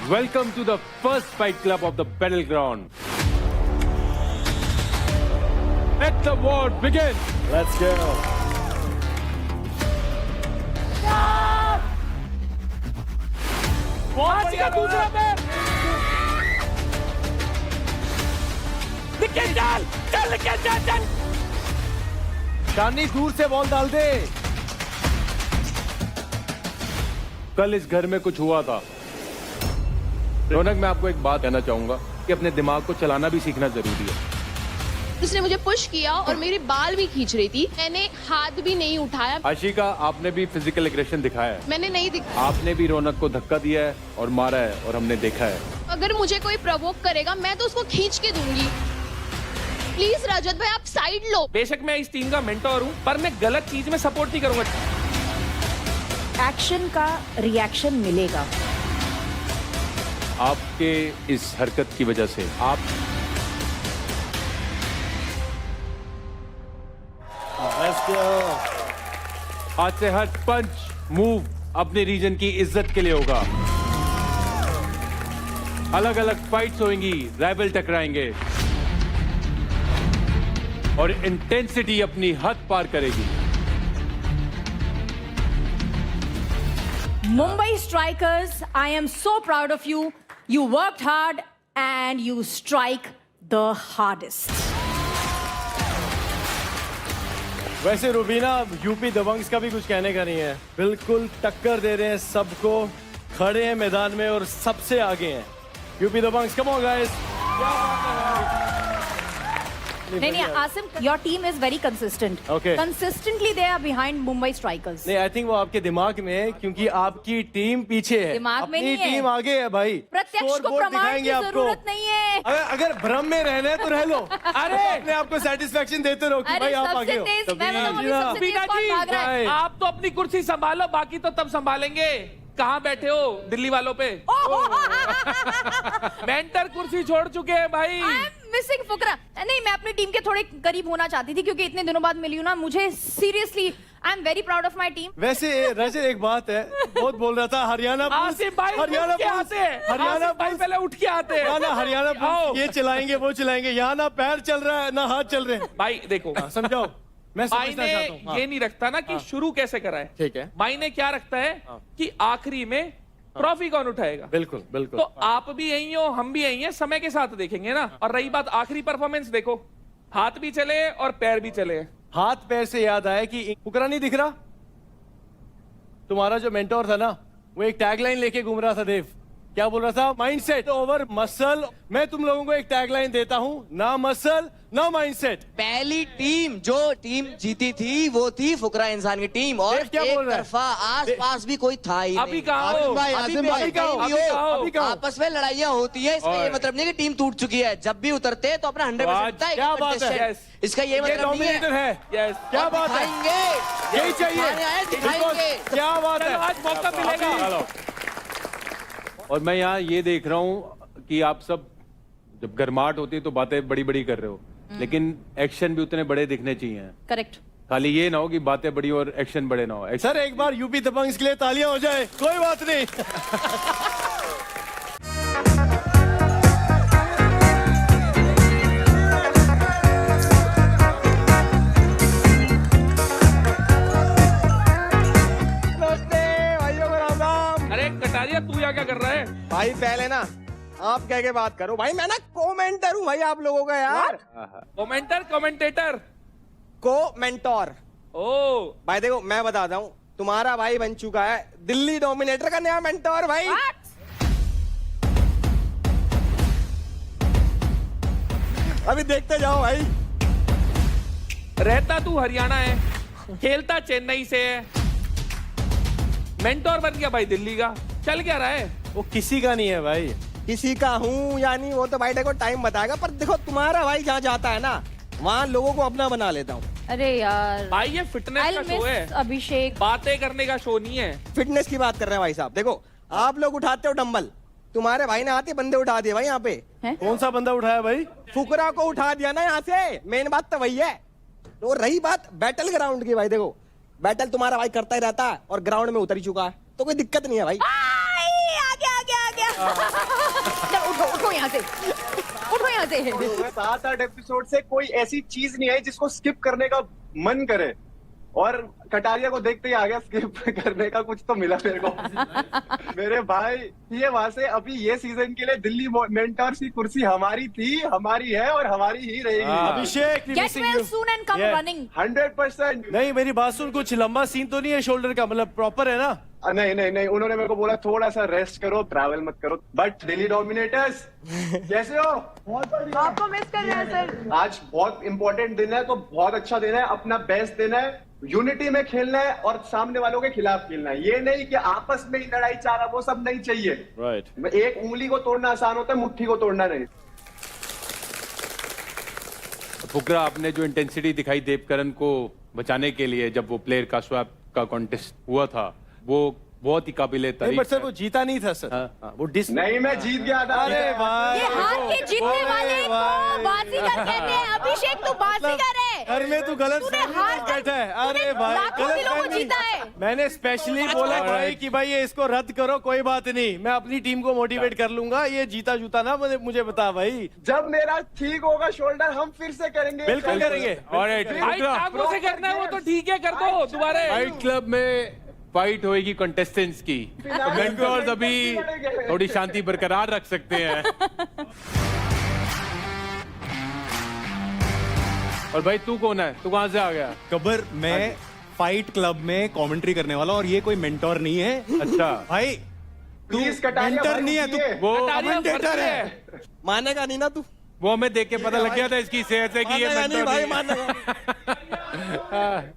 Welcome to the first fight club of the battleground. Let the war begin. Let's go. आज का दूसरा पैर. निकल चल चल निकल चल चल शानी दूर से बॉल डाल दे. कल इस घर में कुछ हुआ था. रौनक, मैं आपको एक बात कहना चाहूंगा कि अपने दिमाग को चलाना भी सीखना जरूरी है. उसने मुझे पुश किया और मेरे बाल भी खींच रही थी. मैंने हाथ भी नहीं उठाया. आशिका, आपने भी फिजिकल एग्रेशन दिखाया है. मैंने नहीं दिखाया. आपने भी रौनक को धक्का दिया है और मारा है और हमने देखा है. अगर मुझे कोई प्रवोक करेगा मैं तो उसको खींच के दूंगी. प्लीज रजत भाई, आप साइड लो. बेशक मैं इस टीम का मेंटोर हूँ, पर मैं गलत चीज में सपोर्ट नहीं करूंगा. एक्शन का रिएक्शन मिलेगा. आपके इस हरकत की वजह से आप Let's go. आज से हर पंच मूव अपने रीजन की इज्जत के लिए होगा. अलग अलग फाइट्स होंगी, राइवल टकराएंगे और इंटेंसिटी अपनी हद पार करेगी. Mumbai Strikers, I am so proud of you. You worked hard and you strike the hardest. वैसे रुबीना, यूपी दबंग्स का भी कुछ कहने का नहीं है. बिल्कुल टक्कर दे रहे हैं सबको, खड़े हैं मैदान में और सबसे आगे हैं. UP Dabangs, come on guys. नहीं, Asim, your team is very consistent. Okay. Consistently they are behind Mumbai Strikers. नहीं, आई थिंक वो आपके दिमाग में है, क्योंकि आपकी टीम पीछे है. दिमाग में अपनी नहीं है. टीम आगे है भाई. प्रत्यक्ष को Scoreboard प्रमाण की दिखाएंगे आपको. जरूरत नहीं है. अगर भ्रम में रहना है तो रह लो. अरे अपने आप को सेटिस्फेक्शन देते रहो कि अरे भाई आप सबसे आगे हो. तेज, मैं बताऊं अभी सबसे तेज बीना कौन जी, भाग रहा है? आप तो अपनी कुर्सी संभालो, बाकी तो तब संभालेंगे. कहाँ बैठे हो दिल्ली वालों पे? मेंटर कुर्सी छोड़ चुके हैं भाई. मिसिंग फुकरा. नहीं, मैं अपनी टीम के थोड़े करीब होना चाहती थी क्योंकि इतने दिनों बाद मिली हूँ ना. मुझे seriously I am very proud of my team. वैसे रजत, एक बात है, बहुत बोल रहा था हरियाणा पुलिस, आसिफ भाई हरियाणा उठ के पुलिस, आते हैं. हरियाणा आसिफ भाई पुलिस, पहले उठ के आते हैं. ना हरियाणा आओ. पुलिस ये चलाएंगे वो चलाएंगे. यहाँ ना पैर चल रहा है ना हाथ चल रहे हैं. भाई देखो, समझाओ, मैं समझना मायने चाहता हूँ. हाँ. ये नहीं रखता ना कि शुरू कैसे करा है. ठीक है. मायने क्या रखता है कि आखिरी में ट्रॉफी कौन उठाएगा. बिल्कुल बिल्कुल. तो आप भी यही हो, हम भी यही हैं, समय के साथ देखेंगे ना. और रही बात आखिरी परफॉर्मेंस, देखो हाथ भी चले और पैर भी चले. हाथ पैर से याद आया कि फुकरा नहीं दिख रहा. तुम्हारा जो मेंटोर था ना, वो एक टैगलाइन लेके घूम रहा था. देव, क्या बोल रहा था? Mindset over muscle. मैं तुम लोगों को एक टैगलाइन देता हूं, ना मसल ना माइंडसेट. पहली टीम जो टीम जीती थी वो थी फुकरा इंसान की टीम, और देख क्या बोल एक रहा है? तरफा आस पास भी कोई था ही अभी नहीं. कहाँ हो? आसिम भाई, अभी आसिम भाई, कहाँ हो? कहीं अभी भी कहाँ हो? अभी हो, कहाँ हो? आपस में लड़ाइयाँ होती है. इसका ये मतलब नहीं कि टीम टूट चुकी है. जब भी उतरते हैं तो अपना 100% था. क्या बात है? Yes. इसका ये ये मतलब नहीं डोमिनेटर है. है. यस, क्या बात है? दिखाएंगे, यही चाहिए. दिखाने आए, दिखाएंगे. क्या बात है? आज मौका मिलेगा. और मैं यहाँ ये देख रहा हूँ कि आप सब जब गर्माहट होती है तो बातें बड़ी बड़ी कर रहे हो, लेकिन एक्शन भी उतने बड़े दिखने चाहिए. करेक्ट. खाली ये ना हो कि बातें बड़ी और एक्शन बड़े ना हो. सर, एक बार यूपी दबंग्स के लिए तालियां हो जाए. कोई बात नहीं. अरे कटारिया, तू यहाँ क्या कर रहा है? भाई पहले ना आप कह के बात करो भाई. मैं ना कोमेंटर हूँ भाई आप लोगों का यार. Commenter, commentator. को मेंटोर. ओ भाई देखो, मैं बताता हूँ, तुम्हारा भाई बन चुका है दिल्ली डोमिनेटर का नया मेंटोर भाई. अभी देखते जाओ भाई. रहता तू हरियाणा है, खेलता चेन्नई से है, मेंटोर बन गया भाई दिल्ली का. चल क्या रहा है? वो किसी का नहीं है भाई. किसी का हूँ या नहीं वो तो भाई देखो टाइम बताएगा. पर देखो तुम्हारा भाई जहाँ जाता है ना, वहाँ लोगों को अपना बना लेता हूँ. अरे यार, भाई ये फिटनेस I'll का शो miss है, अभिषेक. बातें करने का शो नहीं है. फिटनेस की बात कर रहे हैं भाई साहब. देखो आप लोग उठाते हो डंबल, तुम्हारे भाई ने आते बंदे उठा दिए भाई यहाँ पे. कौन सा बंदा उठाया भाई? फुकरा को उठा दिया ना यहाँ से. मेन बात तो वही है. तो रही बात बैटल ग्राउंड की, भाई देखो बैटल तुम्हारा भाई करता ही रहता है और ग्राउंड में उतर ही चुका है, तो कोई दिक्कत नहीं है भाई. आ गया आ गया आ गया. चलो उठो उठो यहाँ से, उठो यहाँ से। 7-8 एपिसोड से कोई ऐसी चीज नहीं आई जिसको स्किप करने का मन करे, और कटारिया को देखते ही आ गया स्किप करने का कुछ तो मिला मेरे को। मेरे भाई ये वहां से अभी ये सीजन के लिए दिल्ली मेंटर्स की कुर्सी हमारी थी, हमारी है और हमारी ही रहेगी। अभिषेक Get well soon and come running. 100%। नहीं मेरी बात सुन, कुछ लंबा सीन तो नहीं है शोल्डर का, मतलब प्रॉपर है ना? नहीं नहीं नहीं, उन्होंने मेरे को बोला थोड़ा सा रेस्ट करो, ट्रैवल मत करो। बट दिल्ली डोमिनेटर्स कैसे हो? आपको मिस कर रहे हैं सर। आज बहुत इंपॉर्टेंट दिन है, तो बहुत अच्छा दिन है, अपना बेस्ट देना है, यूनिटी में खेलना है और सामने वालों के खिलाफ खेलना है। ये नहीं कि आपस में ही लड़ाई चारा, वो सब नहीं चाहिए। राइट। एक उंगली को तोड़ना आसान होता है, मुट्ठी को तोड़ना नहीं। फुकरा, आपने जो इंटेंसिटी दिखाई देवकरण को बचाने के लिए जब वो प्लेयर का स्वैप का कॉन्टेस्ट हुआ था, वो बहुत ही काबिले नहीं तारीफ बट सर है। वो जीता नहीं था सर। हाँ। वो डिस नहीं, मैं जीत गया था। अरे भाई, ये हार के जीतने वाले को बाजीगर कहते हैं। अभिषेक तू बाजीगर है। घर में तू गलत तूने फहमी हार में कर- बैठा है। तूने अरे भाई लाखों दिलों को गलतफहमी। जीता है। मैंने स्पेशली बोला भाई कि भाई ये इसको रद्द करो, कोई बात नहीं, मैं अपनी टीम को मोटिवेट कर लूंगा। ये जीता जूता ना मुझे बता भाई। जब मेरा ठीक होगा शोल्डर, हम फिर से करेंगे। बिल्कुल करेंगे। भाई टांगों से करना है वो तो ठीक है, कर दो दोबारा। फाइट क्लब में फाइट होएगी कंटेस्टेंट्स की, तो मेंटर्स अभी थोड़ी शांति बरकरार रख सकते हैं। और भाई तू कौन है? तू कहां से आ गया? गब्बर, मैं फाइट क्लब में कमेंट्री करने वाला, और ये कोई मेंटोर नहीं है। अच्छा भाई तू Please, कटारिया मेंटर भाई, नहीं है, तू रुकिए। वो कमेंटेटर है। मानेगा नहीं ना तू? वो हमें देख के पता लग गया था इसकी सेहत से कि ये मानेगा नहीं mentor भाई, नहीं है। मानेगा।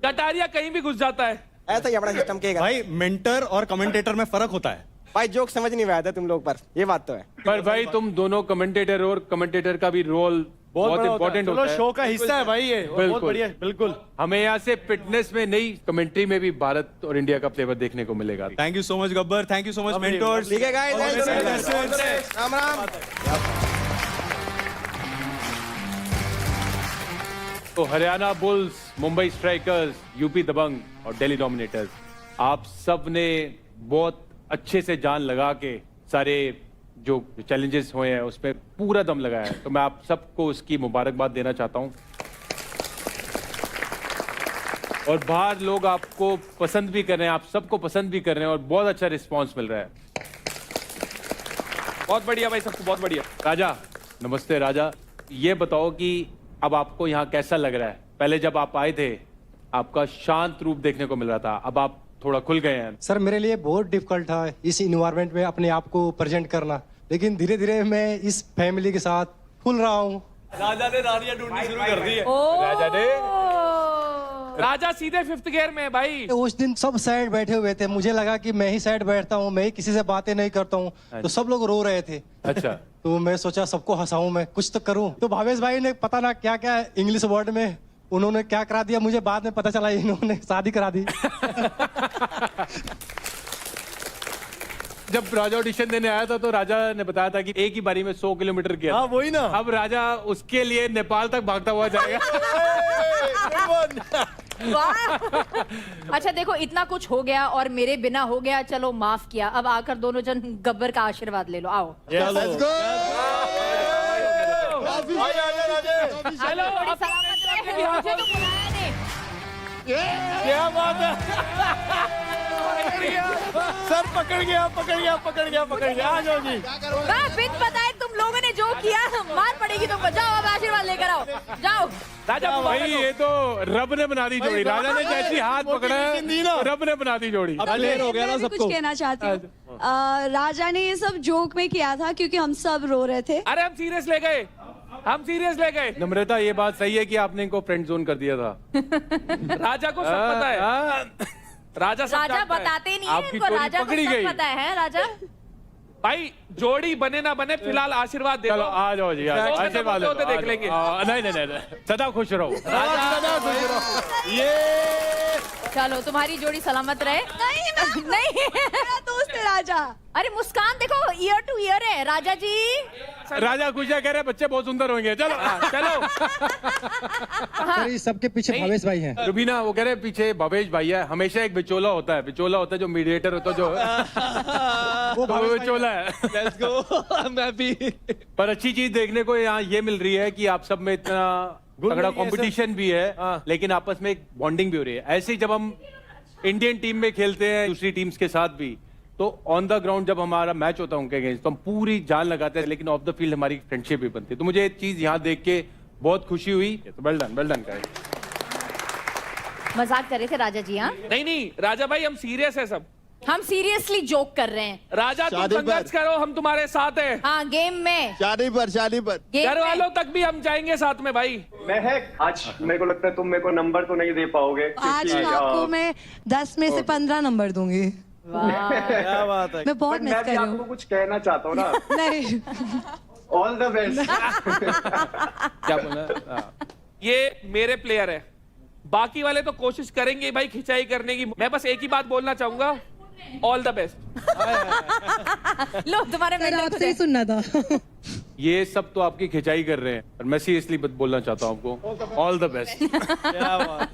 कटारिया कहीं भी घुस जाता है। ऐसा ही अपना सिस्टम के भाई मेंटर और कमेंटेटर में फर्क होता है। भाई जोक समझ नहीं आया था तुम लोग पर, ये बात तो है। पर भाई तुम दोनों कमेंटेटर हो, और कमेंटेटर का भी रोल बहुत बड़ा होता है। इंपॉर्टेंट चलो, होता है। शो का हिस्सा है भाई ये, और बहुत बिल्कुल। बढ़िया, बिल्कुल। हमें यहाँ से फिटनेस में नहीं, कमेंट्री में भी भारत और इंडिया का फ्लेवर देखने को मिलेगा। Thank you so much Gabbar, thank you so much mentors. ठीक है गाइस, राम राम। तो Haryana Bulls, Mumbai Strikers, UP Dabang और दिल्ली डोमिनेटर्स, आप सब ने बहुत अच्छे से जान लगा के सारे जो चैलेंजेस हुए हैं उसमें पूरा दम लगाया है, तो मैं आप सबको उसकी मुबारकबाद देना चाहता हूं। और बाहर लोग आपको पसंद भी कर रहे हैं, आप सबको पसंद भी कर रहे हैं, और बहुत अच्छा रिस्पांस मिल रहा है। बहुत बढ़िया भाई, सबको बहुत बढ़िया। राजा, नमस्ते राजा। ये बताओ कि अब आपको यहाँ कैसा लग रहा है? पहले जब आप आए थे आपका शांत रूप देखने को मिल रहा था, अब आप थोड़ा खुल गए हैं। सर मेरे लिए बहुत डिफिकल्ट था इस इन्वायरमेंट में अपने आप को प्रेजेंट करना, लेकिन धीरे धीरे मैं इस फैमिली के साथ खुल रहा हूँ। राजा ने रानियां ढूंढनी शुरू कर दी है। राजा ने राजा सीधे 5th गियर में है भाई। उस दिन सब साइड बैठे हुए थे, मुझे लगा कि मैं ही साइड बैठता हूँ, मैं ही किसी से बातें नहीं करता हूँ, तो सब लोग रो रहे थे। अच्छा। तो मैं सोचा सबको हंसाऊं, मैं कुछ तो करूं। तो भावेश भाई ने पता ना क्या क्या इंग्लिश वर्ड में उन्होंने क्या करा दिया, मुझे बाद में पता चला इन्होंने शादी करा दी। जब राजा ऑडिशन देने आया था तो राजा ने बताया था कि एक ही बारी में 100 किलोमीटर किया। हाँ वही ना। अब राजा उसके लिए नेपाल तक भागता हुआ जाएगा। वाह। अच्छा देखो, इतना कुछ हो गया और मेरे बिना हो गया, चलो माफ किया। अब आकर दोनों जन गब्बर का आशीर्वाद ले लो, आओ। चलो थोड़ी सलामत रहे, मुझे तो बुलाया नहीं। क्या बात है। सर पकड़ गया, पकड़ गया, पकड़ गया, पकड़ गया। आ जाओ जी। बिन बताए तुम लोगों ने जो किया, मार पड़ेगी तुमको। जाओ अब आशीर्वाद लेकर आओ, जाओ। राजा भाई ये तो रब ने बना दी जोड़ी। राजा ने जैसी हाथ पकड़ा है, रब ने बना दी जोड़ी। क्लियर हो गया ना मैं भी सबको? कुछ कहना चाहती हूँ। राजा ने ये सब जोक में किया था क्योंकि हम सब रो रहे थे। अरे हम सीरियस ले गए, हम सीरियस ले गए। नम्रता, ये बात सही है कि आपने इनको फ्रेंड जोन कर दिया था। राजा को सब पता है। राजा सब राजा जानता है। बताते नहीं है आपकी इनको, चोरी राजा को पकड़ी सब गई। पता है राजा। भाई जोड़ी बने ना बने, फिलहाल आशीर्वाद दे चलो दो। आ जाओ जी, आशीर्वाद होते लो, देख लेंगे। नहीं नहीं नहीं, सदा खुश रहो। ये चलो तुम्हारी जोड़ी सलामत रहे। नहीं नहीं मेरा दोस्त है राजा। अरे मुस्कान देखो ईयर टू ईयर है राजा जी। राजा खुशिया कह रहे बच्चे बहुत सुंदर होंगे। चलो चलो सर, इस सबके पीछे भावेश भाई हैं। रुबीना वो कह रहे पीछे भवेश भाई है। हमेशा एक बिचौला होता है, बिचौला होता है जो मीडिएटर होता है जो वो तो वो भावेश बिचौला है। Let's go. मैं भी पर अच्छी चीज देखने को यहाँ ये मिल रही है कि आप सब में इतना गुड तगड़ा मिल गया, कंपटीशन भी है, हाँ। लेकिन आपस में एक बॉन्डिंग भी हो रही है। ऐसे ही जब हम इंडियन टीम में खेलते हैं दूसरी टीम्स के साथ भी, तो ऑन द ग्राउंड जब हमारा मैच होता है उनके अगेंस्ट तो हम पूरी जान लगाते हैं, लेकिन ऑफ द फील्ड हमारी फ्रेंडशिप भी बनती है। तो मुझे एक चीज यहाँ देख के बहुत खुशी हुई। तो वेल डन गाइस। मजाक कर रहे थे राजा जी। हाँ नहीं राजा भाई हम सीरियस है सब। हम सीरियसली जोक कर रहे हैं। राजा तुम संघर्ष करो, हम तुम्हारे साथ हैं। हाँ गेम में शादी पर गेम घर में। वालों तक भी हम जाएंगे साथ में भाई। महक, आज मेरे को लगता है तुम मेरे को नंबर तो नहीं दे पाओगे आज क्योंकि, आपको मैं 10 में से 15 नंबर दूंगी। क्या बात है। मैं बहुत मिस मैं कर भी रही आपको हूँ। कुछ कहना चाहता हूँ ना। नहीं ऑल द बेस्ट। क्या बोला? ये मेरे प्लेयर है, बाकी वाले तो कोशिश करेंगे भाई खिंचाई करने की। मैं बस एक ही बात बोलना चाहूंगा, ऑल द बेस्ट। लो तुम्हारे मेंटर आपसे ही सुनना था। ये सब तो आपकी खिंचाई कर रहे हैं, और मैं सीरियसली बोलना चाहता हूँ आपको ऑल द बेस्ट। क्या बात।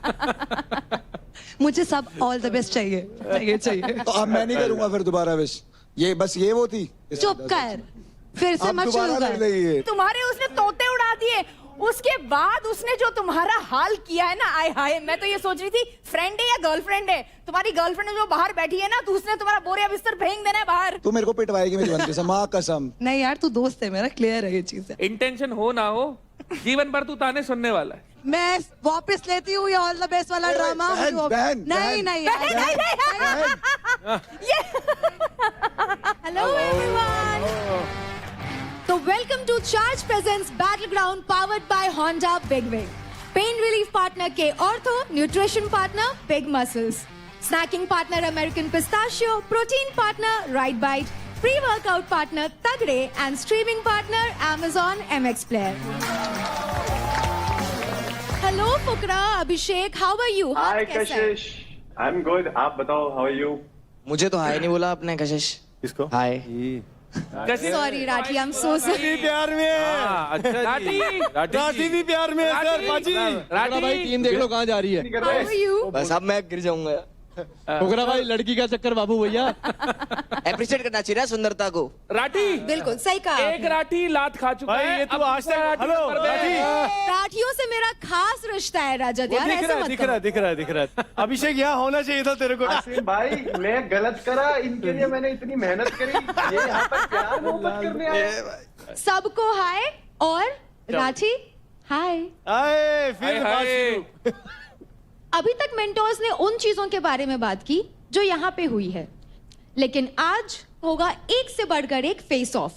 मुझे सब ऑल द बेस्ट चाहिए चाहिए। तो अब मैं नहीं करूंगा फिर दोबारा विश। ये बस ये वो थी। चुप कर, फिर से अब मत शुरू दोबारा कर कर। रही है। तुम्हारे उसने तोते उड़ा दिए, उसके बाद उसने जो तुम्हारा हाल किया है ना, आय हाय। मैं तो ये सोच रही थी फ्रेंड है या गर्लफ्रेंड है। तुम्हारी गर्लफ्रेंड जो बाहर बैठी है ना, तो उसने तुम्हारा बोरिया बिस्तर फेंक देना है बाहर। तू मेरे को पिटवाएगी मेरी बनती से, माँ कसम। नहीं यार तू दोस्त है मेरा, क्लियर है ये चीज है। इंटेंशन हो ना हो, जीवन भर तू ताने सुनने वाला है। मैं वापस लेती हूँ ये ऑल द बेस्ट वाला ड्रामा। नहीं नहीं हेलो एवरीवन, तो welcome to charge presents battleground powered by Honda Big Wing. Pain relief partner K Ortho, nutrition partner Big Muscles, snacking partner American pistachio, protein partner Right Bite, pre workout partner Tagde and streaming partner Amazon MX player. Hello Fukra, Abhishek, how are you? Hi Kashish, I am good. आप बताओ, how are you? मुझे तो हाय नहीं बोला आपने कशिश। किसको? Hi. Sorry Rathi, I am so sorry. प्यार में है। अच्छा राठी, राठी भी प्यार में है सर। बाजी राठी भाई टीम देख लो कहाँ जा रही है। How are you? बस अब मैं गिर जाऊंगा। फुकरा भाई लड़की का चक्कर बाबू भैया। अप्रिशिएट करना चाहिए ना सुंदरता को। राठी बिल्कुल सही कहा। एक राठी लात खा चुका भाई है। ये तू अब आज दूसरा तक। राठी हेलो नंबर दे। राठी। राठियों से मेरा खास रिश्ता है राजत यार, ऐसे मत दिख करो। रहा है। अभिषेक यहाँ होना चाहिए था तेरे को। आसिम भाई, मैं गलत करा, इनके लिए मैंने इतनी मेहनत करी, ये यहाँ पर प्यार मोहब्बत करने आए। सबको हाय और राठी हाय। आए फिर हाय, बात हाय। शुरू। अभी तक मेंटोर्स ने उन चीजों के बारे में बात की जो यहाँ पे हुई है, लेकिन आज होगा एक से बढ़कर एक फेस ऑफ।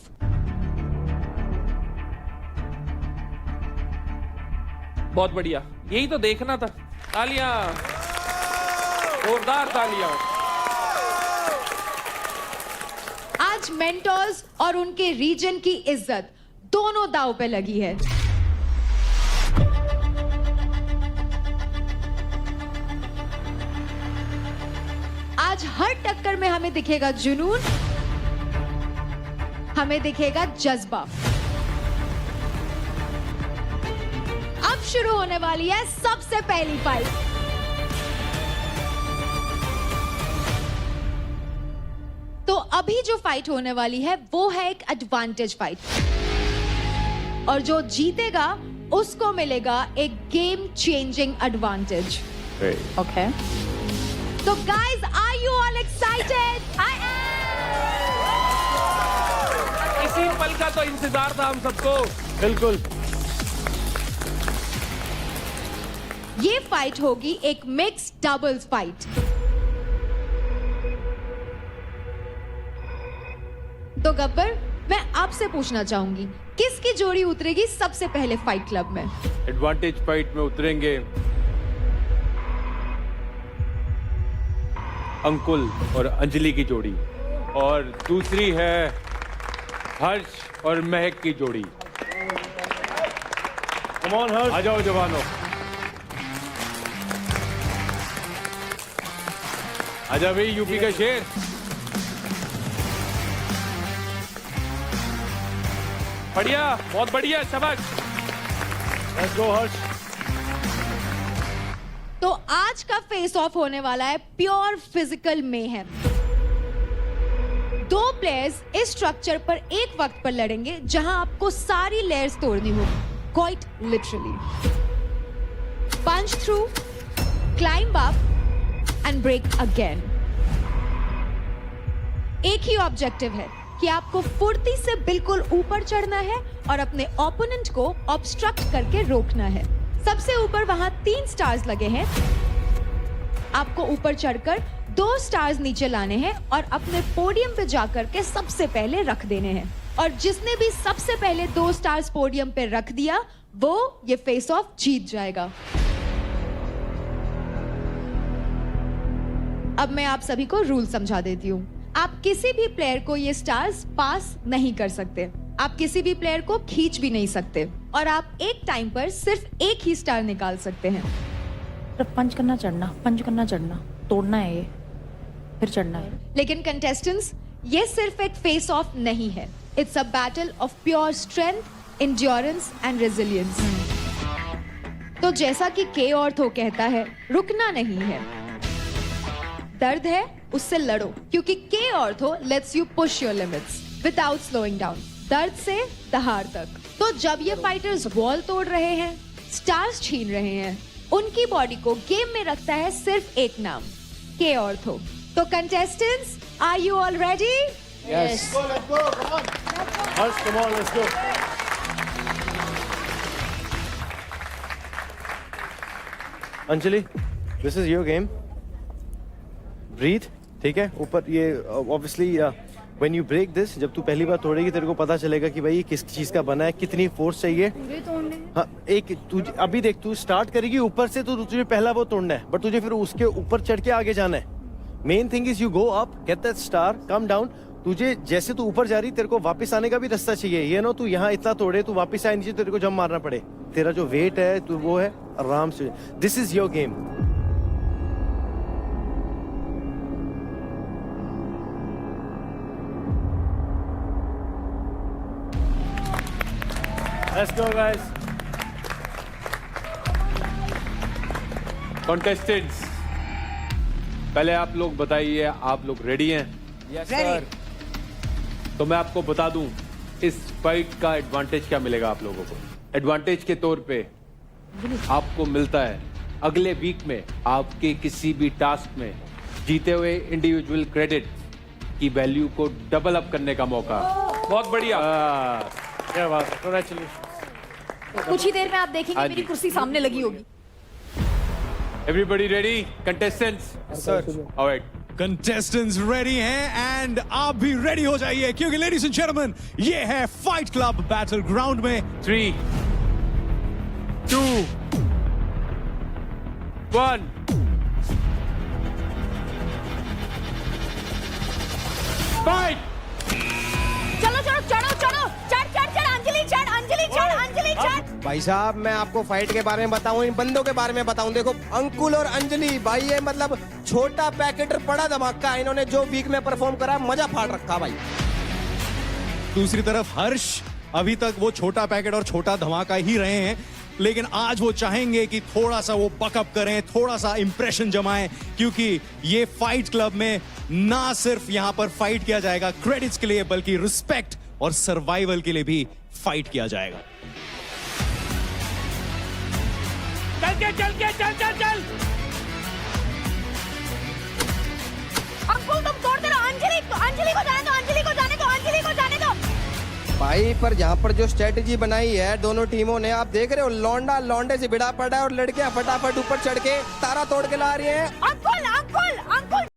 बहुत बढ़िया, यही तो देखना था। तालियां, जोरदार तालियां। आज मेंटोर्स और उनके रीजन की इज्जत दोनों दांव पे लगी है। आज हर टक्कर में हमें दिखेगा जुनून, हमें दिखेगा जज्बा। अब शुरू होने वाली है सबसे पहली फाइट। तो अभी जो फाइट होने वाली है वो है एक एडवांटेज फाइट, और जो जीतेगा उसको मिलेगा एक गेम चेंजिंग एडवांटेज। ओके, तो guys, are you all excited? I am. इसी पल का तो इंतजार था हम सबको। बिल्कुल। ये फाइट होगी एक मिक्स डबल्स फाइट। तो गब्बर, मैं आपसे पूछना चाहूंगी, किसकी जोड़ी उतरेगी सबसे पहले फाइट क्लब में? एडवांटेज फाइट में उतरेंगे अंकुल और अंजलि की जोड़ी, और दूसरी है हर्ष और महक की जोड़ी। कम ऑन हर्ष। आ जाओ जवानों। आजा भाई यूपी का शेर। बढ़िया, बहुत बढ़िया, शाबाश। लेट्स गो हर्ष। तो आज का फेस ऑफ होने वाला है प्योर फिजिकल मेहम। दो प्लेयर्स इस स्ट्रक्चर पर एक वक्त पर लड़ेंगे जहां आपको सारी लेयर्स तोड़नी होगी, quite literally. Punch through, climb up and break again. एक ही ऑब्जेक्टिव है कि आपको फुर्ती से बिल्कुल ऊपर चढ़ना है और अपने ओपोनेंट को ऑब्स्ट्रक्ट करके रोकना है। सबसे ऊपर वहां 3 स्टार्स लगे हैं। आपको ऊपर चढ़कर 2 स्टार्स नीचे लाने हैं और अपने पोडियम पे जाकर के सबसे पहले रख देने हैं। और जिसने भी सबसे पहले 2 स्टार्स पोडियम पे रख दिया वो ये फेस ऑफ जीत जाएगा। अब मैं आप सभी को रूल समझा देती हूँ। आप किसी भी प्लेयर को ये स्टार्स पास नहीं कर सकते, आप किसी भी प्लेयर को खींच भी नहीं सकते और आप एक टाइम पर सिर्फ एक ही स्टार निकाल सकते हैं। पंच करना चढ़ना, तोड़ना है ये, फिर चढ़ना है। लेकिन कंटेस्टेंट्स, ये सिर्फ एक फेस ऑफ नहीं है, it's a battle of pure strength, endurance and resilience. तो जैसा कि के ऑर्थो कहता है, रुकना नहीं है। दर्द है उससे लड़ो, क्योंकि के ortho let's you push your limits without slowing down. दर्द से दहाड़ तक। तो जब ये फाइटर्स वॉल तोड़ रहे हैं, स्टार्स छीन रहे हैं, उनकी बॉडी को गेम में रखता है सिर्फ एक नाम, के ऑर्थो। तो contestants, are you all ready? Yes. Let's go, come on. Harsh, come on, let's go. Anjali, this is your game. Breathe, ठीक है? ऊपर ये obviously when you break this, जब तू पहली बार तोड़ेगी तेरे को पता चलेगा कि भाई ये किस चीज का बना है, कितनी फोर्स चाहिए। हाँ, एक तू अभी देख, तू स्टार्ट करेगी ऊपर से तो तुझे पहला वो तोड़ना है, बट तुझे फिर उसके ऊपर चढ़ के आगे जाना है। Main thing is you go up, get that star, come down. तुझे जैसे तू ऊपर जा रही, तेरे को वापस आने का भी रास्ता चाहिए। ये ना तू यहाँ इतना तोड़े, तू वापस आए नीचे, तेरे को जंप मारना पड़े। तेरा जो वेट है तू वो है आराम से। This is your game. Let's go, guys. Contestants, पहले आप लोग बताइए, आप लोग रेडी हैं? Yes sir. तो मैं आपको बता दूं, इस फाइट का एडवांटेज क्या मिलेगा आप लोगों को। एडवांटेज के तौर पे आपको मिलता है अगले वीक में आपके किसी भी टास्क में जीते हुए इंडिविजुअल क्रेडिट की वैल्यू को डबल अप करने का मौका। बहुत बढ़िया। क्या बात, कांग्रेचुलेशन। कुछ ही देर में आप देखेंगे मेरी कुर्सी सामने लगी होगी। Everybody ready? Contestants? Sir. Alright, contestants ready हैं एंड आप भी रेडी हो जाइए, क्योंकि लेडीज एंड जेंटलमैन, ये है फाइट क्लब बैटल ग्राउंड में 3, 2, 1 फाइट। चलो चलो चढ़ो चढ़ो, चढ़ चढ़ चढ़, अंजलि चढ़, अंजलि चढ़, अंजलि चढ़। भाई साहब, मैं आपको फाइट के बारे में बताऊं, इन बंदों के बारे में बताऊं। देखो, अंकुल और अंजलि भाई, ये मतलब छोटा पैकेट बड़ा धमाका। इन्होंने जो वीक में परफॉर्म करा, मजा फाड़ रखा भाई। दूसरी तरफ हर्ष, अभी तक वो छोटा पैकेट और छोटा धमाका ही रहे हैं, लेकिन आज वो चाहेंगे कि थोड़ा सा वो बकअप करें, थोड़ा सा इंप्रेशन जमाएं, क्योंकि ये फाइट क्लब में ना सिर्फ यहां पर फाइट किया जाएगा क्रेडिट्स के लिए, बल्कि रिस्पेक्ट और सर्वाइवल के लिए भी फाइट किया जाएगा। चल चल। अंकुल तुम तोड़ते रहो, अंजलि को जाने दो, अंजलि को जाने दो, अंजलि को जाने दो। भाई, पर यहाँ पर जो स्ट्रेटेजी बनाई है दोनों टीमों ने, आप देख रहे हो, लौंडा लौंडे से भिड़ा पड़ा है और लड़कियां फटाफट ऊपर चढ़ के तारा तोड़ के ला रही हैं। अंकुल अंकुल अंकुल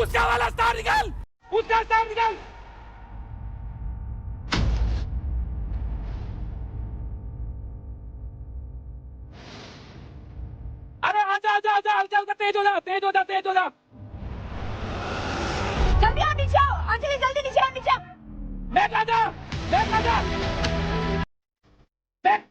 उसका वाला स्टार निकाल, उसका स्टार निकाल। अरे आजा आजा आजा आजा, तेज हो जा, तेज हो जा, तेज हो जा। जल्दी आओ, नीचे आओ अंजलि, जल्दी नीचे आओ, नीचे आओ। बैक आजा, बैक आजा, बैक।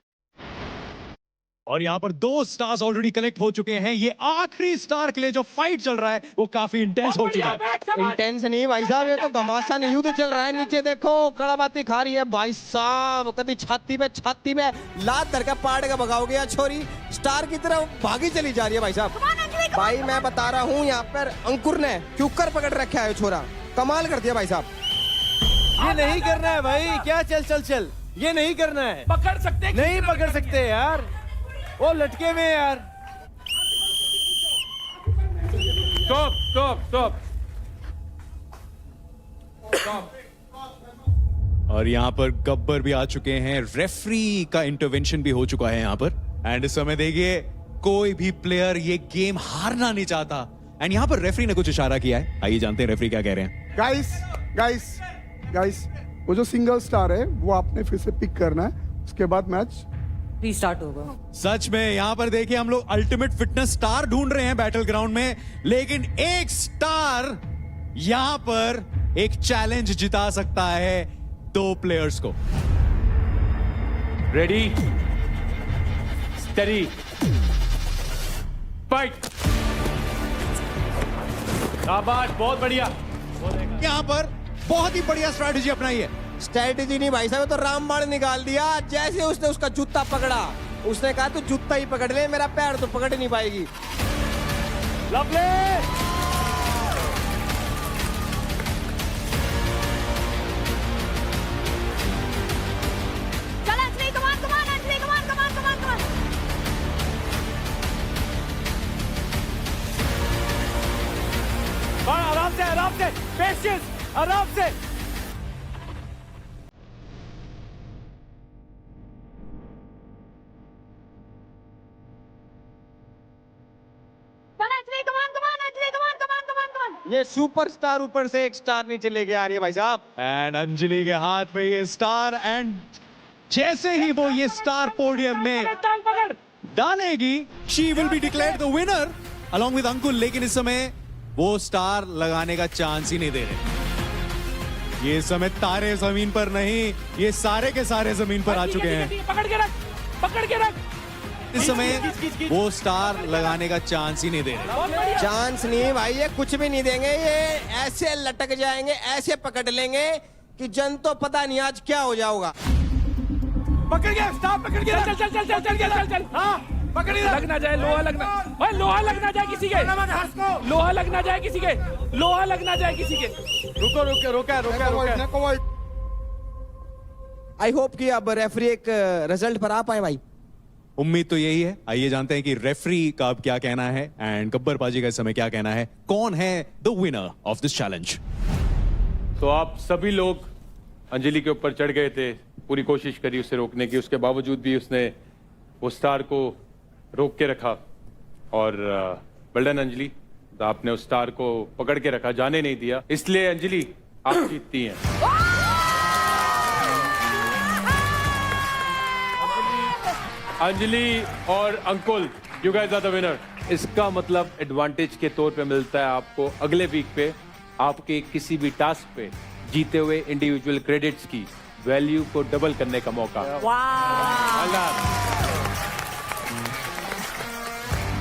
और यहाँ पर 2 स्टार्स ऑलरेडी कलेक्ट हो चुके हैं। ये आखिरी स्टार के लिए जो फाइट चल रहा है वो काफी इंटेंस हो चुका है। इंटेंस नहीं भाई साहब, ये तो घमासान युद्ध चल रहा है। नीचे देखो कड़ाबाती खा रही है भाई साहब, कभी छाती में लात धर के पाड़ के भगाओगे या छोरी स्टार की तरफ भागी चली जा रही है भाई साहब। भाई मैं बता रहा हूँ, यहाँ पर अंकुर ने क्यूकर पकड़ रखा है, छोरा कमाल कर दिया भाई साहब। ये नहीं करना है भाई, क्या चल, ये नहीं करना है। पकड़ सकते, नहीं पकड़ सकते यार, वो लटके में यार। Stop stop stop stop. और यहाँ पर गब्बर भी आ चुके हैं, रेफरी का इंटरवेंशन भी हो चुका है यहाँ पर। एंड इस समय देखिए कोई भी प्लेयर ये गेम हारना नहीं चाहता। एंड यहाँ पर रेफरी ने कुछ इशारा किया है, आइए जानते हैं रेफरी क्या कह रहे हैं। गाइस वो जो सिंगल स्टार है वो आपने फिर से पिक करना है, उसके बाद मैच रीस्टार्ट होगा। सच में यहाँ पर देखिए हम लोग अल्टीमेट फिटनेस स्टार ढूंढ रहे हैं बैटल ग्राउंड में, लेकिन एक स्टार यहाँ पर एक चैलेंज जिता सकता है 2 प्लेयर्स को। Ready, study, fight. शाबाश, बहुत बढ़िया। यहाँ पर बहुत ही बढ़िया स्ट्रैटेजी अपनाई है। स्ट्रैटेजी नहीं भाई साहब, तो रामबाण निकाल दिया। जैसे उसने उसका जूता पकड़ा, उसने कहा तू जूता ही पकड़ ले, मेरा पैर तो पकड़ नहीं पाएगी। लवली, चल अंजलि, कमान कमान अंजलि, कमान कमान कमान कमान। आराम से, पेशेंस, आराम से। अंजलि, कमान कमान अंजलि, कमान कमान कमान कमान। ये सुपरस्टार ऊपर से एक स्टार नीचे लेके आ रही है भाई साहब। एंड अंजलि के हाथ में ये स्टार, एंड जैसे ही वो ये स्टार पोडियम में डालेगी, she will be declared the winner along with Ankul. लेकिन इस समय वो स्टार लगाने का चांस ही नहीं दे रहे। ये समय तारे जमीन पर नहीं, ये सारे के सारे जमीन पर आ चुके हैं। पकड़ के रख, पकड़ के रख। इस समय वो स्टार लगाने का चांस ही नहीं दे रहे। चांस नहीं भाई, ये कुछ भी नहीं देंगे। ये ऐसे लटक जाएंगे, ऐसे पकड़ लेंगे कि जन तो पता नहीं आज क्या हो जाओगा। पकड़ के स्टॉप, पकड़ के चल चल चल चल चल चल चल। हाँ पकड़, लग ना जाए, लोहा लगना, भाई लोहा लग ना जाए किसी के, लोहा लग ना जाए किसी के, लोहा लग ना जाए किसी के। रुको रुको, रोका। आई होप कि अब रेफरी एक रिजल्ट पर आ पाए भाई। उम्मीद तो यही है। आइए जानते हैं कि रेफरी का अब क्या कहना है एंड गब्बर पाजी का इस समय क्या कहना है। कौन है the winner of this challenge? तो आप सभी लोग अंजलि के ऊपर चढ़ गए थे, पूरी कोशिश करी उसे रोकने की, उसके बावजूद भी उसने वो स्टार को रोक के रखा। और वेल डन अंजलि, आपने उस स्टार को पकड़ के रखा, जाने नहीं दिया, इसलिए अंजलि आप जीतती हैं। अंजलि और Ankul, you guys are the winner. इसका मतलब एडवांटेज के तौर पे मिलता है आपको अगले वीक पे आपके किसी भी टास्क पे जीते हुए इंडिविजुअल क्रेडिट्स की वैल्यू को डबल करने का मौका।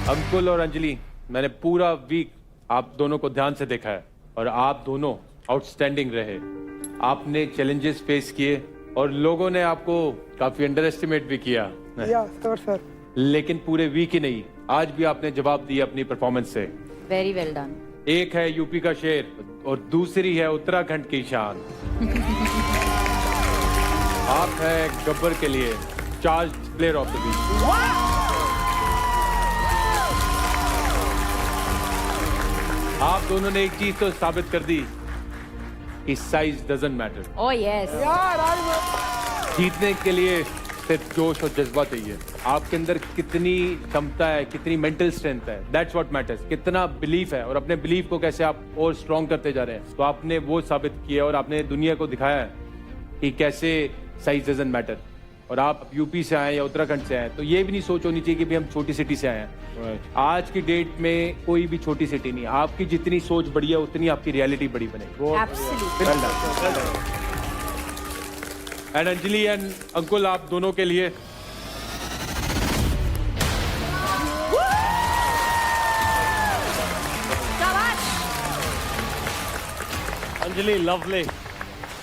अंकुल और अंजलि, मैंने पूरा वीक आप दोनों को ध्यान से देखा है और आप दोनों आउटस्टैंडिंग रहे। आपने चैलेंजेस फेस किए और लोगों ने आपको काफी अंडर एस्टिमेट भी किया, सर। लेकिन पूरे वीक ही नहीं, आज भी आपने जवाब दिया अपनी परफॉर्मेंस से। Very well done. एक है यूपी का शेर और दूसरी है उत्तराखंड की शान। आप है गब्बर के लिए charge player of the week. आप दोनों ने एक चीज तो साबित कर दी कि size doesn't matter. Oh yes. जीतने के लिए सिर्फ जोश और जज्बा चाहिए। आपके अंदर कितनी क्षमता है, कितनी मेंटल स्ट्रेंथ है, दैट्स व्हाट मैटर्स। कितना बिलीफ है और अपने बिलीफ को कैसे आप और स्ट्रॉन्ग करते जा रहे हैं। तो आपने वो साबित किया और आपने दुनिया को दिखाया है कि कैसे साइज डजंट मैटर। और आप यूपी से आए या उत्तराखंड से आए तो ये भी नहीं सोच होनी चाहिए कि भाई हम छोटी सिटी से आए हैं। आज की डेट में कोई भी छोटी सिटी नहीं, आपकी जितनी सोच बड़ी है उतनी आपकी रियलिटी बड़ी बनेगी। एंड अंजलि एंड अंकुल, आप दोनों के लिए अंजलि लवली,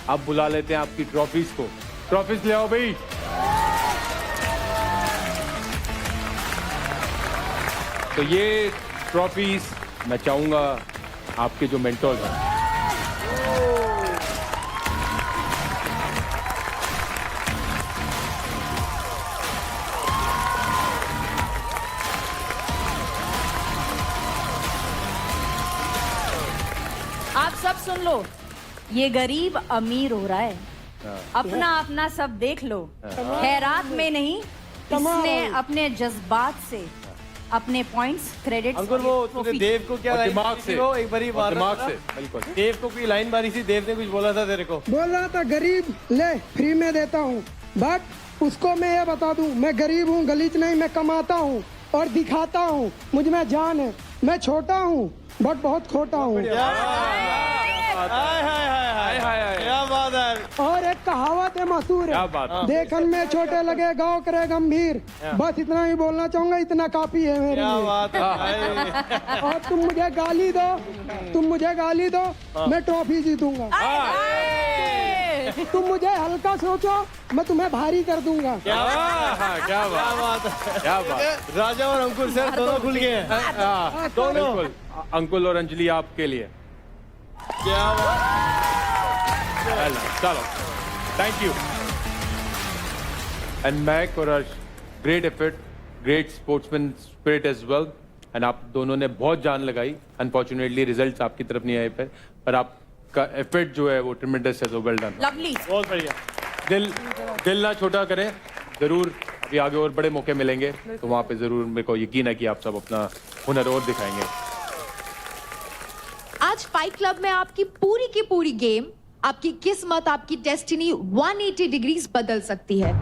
आप बुला लेते हैं आपकी ट्रॉफीज को। ट्रॉफीज ले आओ भाई। तो ये ट्रॉफीज मैं चाहूंगा आपके जो मेंटोर्स हैं, आप सब सुन लो, ये गरीब अमीर हो रहा है, अपना अपना सब देख लो। खैरात में नहीं, इसने अपने जज्बात से अपने पॉइंट्स क्रेडिट। अंकुल वो तूने देव को क्या लाइन दिमाग मारी से, थी वो एक बारी मार दिमाग से, बिल्कुल। देव को कोई लाइन मारी थी, देव ने कुछ बोला था तेरे को। बोल रहा था गरीब ले फ्री में देता हूँ, बट उसको मैं ये बता दूं, मैं गरीब हूँ, गलीच नहीं, मैं कमाता हूँ और दिखाता हूँ, मुझ में जान है। मैं छोटा हूँ बट बहुत खोटा हूँ। क्या बात है। और एक कहावत है मशहूर क्या है, बात है। देखन में छोटे लगे गाँव करे गंभीर। बस इतना ही बोलना चाहूंगा, इतना काफी है मेरे क्या लिए। बात है। और तुम मुझे गाली दो, मैं ट्रॉफी जीतूंगा। तुम मुझे हल्का सोचो, मैं तुम्हें भारी कर दूंगा। क्या बात है, क्या बात। राजा और अंकुल सर दोनों खुल गए हैं। दोनों बिल्कुल। अंकुल और अंजलि आपके लिए। क्या बात। चलो, थैंक यू। एंड मैक और Arsh, great effort, great sportsman spirit as well. And आप दोनों ने बहुत जान लगाई। अनफॉर्चुनेटली रिजल्ट्स आपकी तरफ नहीं आए पर आपका एफर्ट जो है वो ट्रिमेंडस है। वेल डन, लवली, बहुत बढ़िया। दिल ना छोटा करें, जरूर अभी आगे और बड़े मौके मिलेंगे तो वहां पे जरूर मेरे को यकीन है कि आप सब अपना हुनर और दिखाएंगे। आज फाइट क्लब में आपकी पूरी की पूरी गेम, आपकी किस्मत, आपकी डेस्टिनी 180 डिग्रीज बदल सकती है।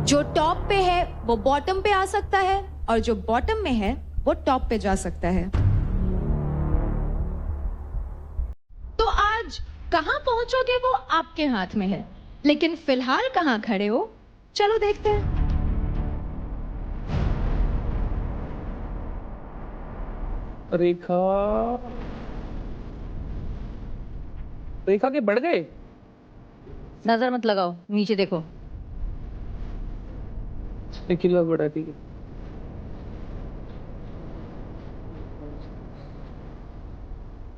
जो टॉप पे है वो बॉटम पे आ सकता है और जो बॉटम में है वो टॉप पे जा सकता है। तो आज कहां पहुंचोगे वो आपके हाथ में है, लेकिन फिलहाल कहां खड़े हो चलो देखते हैं। रेखा के बढ़ गए। नजर मत लगाओ, नीचे देखो। बढ़ा, ठीक है।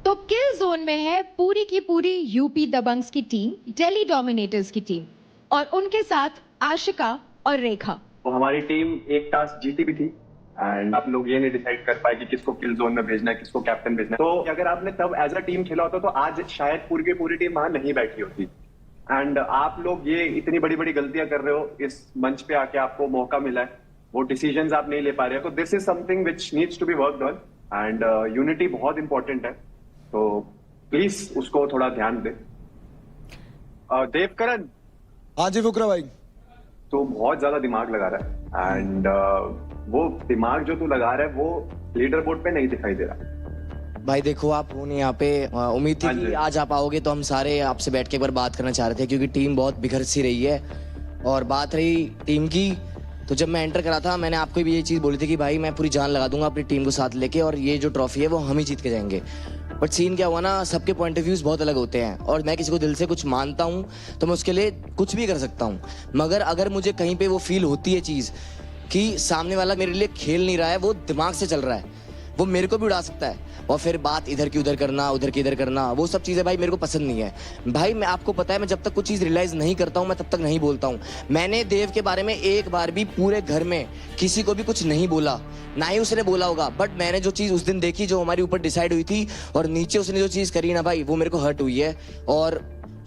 तो किल जोन में है पूरी की पूरी यूपी दबंग्स की टीम, दिल्ली डोमिनेटर्स की टीम, और उनके साथ आशिका और रेखा। तो हमारी टीम एक टास्क जीती भी थी एंड आप लोग ये नहीं डिसाइड कर पाए कि किसको किल जोन में भेजना है, किसको कैप्टन भेजना है। तो अगर आपने तब एज अ टीम खेला होता तो आज शायद पूरी की पूरी टीम वहां नहीं बैठी होती। एंड आप लोग ये इतनी बड़ी बड़ी गलतियां कर रहे हो, इस मंच पे आके आपको मौका मिला है, वो डिसीजंस आप नहीं ले पा रहे हो। तो this is something which needs to be worked on and unity बहुत इंपॉर्टेंट है, तो प्लीज उसको थोड़ा ध्यान दे। देवकरण, हाँ जी फुकरा भाई। तो बहुत ज्यादा दिमाग लगा रहा है एंड वो दिमाग जो तू लगा रहा है वो लीडर बोर्ड पे नहीं दिखाई दे रहा। भाई देखो, आप हो नहीं यहाँ पे, उम्मीद थी कि आज आप आओगे तो हम सारे आपसे बैठ के एक बार बात करना चाह रहे थे, क्योंकि टीम बहुत बिखर सी रही है। और बात रही टीम की, तो जब मैं एंटर करा था मैंने आपको भी ये चीज़ बोली थी कि भाई मैं पूरी जान लगा दूंगा अपनी टीम को साथ लेके और ये जो ट्रॉफी है वो हम ही जीत के जाएंगे। बट सीन क्या हुआ ना, सबके पॉइंट ऑफ व्यूज बहुत अलग होते हैं और मैं किसी को दिल से कुछ मानता हूँ तो मैं उसके लिए कुछ भी कर सकता हूँ, मगर अगर मुझे कहीं पे वो फील होती है चीज़ कि सामने वाला मेरे लिए खेल नहीं रहा है, वो दिमाग से चल रहा है, वो मेरे को भी उड़ा सकता है, और फिर बात इधर की उधर करना, उधर की इधर करना, वो सब चीज़ें भाई मेरे को पसंद नहीं है। भाई मैं आपको पता है, मैं जब तक कुछ चीज़ रियलाइज़ नहीं करता हूँ मैं तब तक नहीं बोलता हूँ। मैंने देव के बारे में एक बार भी पूरे घर में किसी को भी कुछ नहीं बोला, ना ही उसने बोला होगा, बट मैंने जो चीज़ उस दिन देखी, जो हमारे ऊपर डिसाइड हुई थी, और नीचे उसने जो चीज़ करी ना भाई, वो मेरे को हर्ट हुई है। और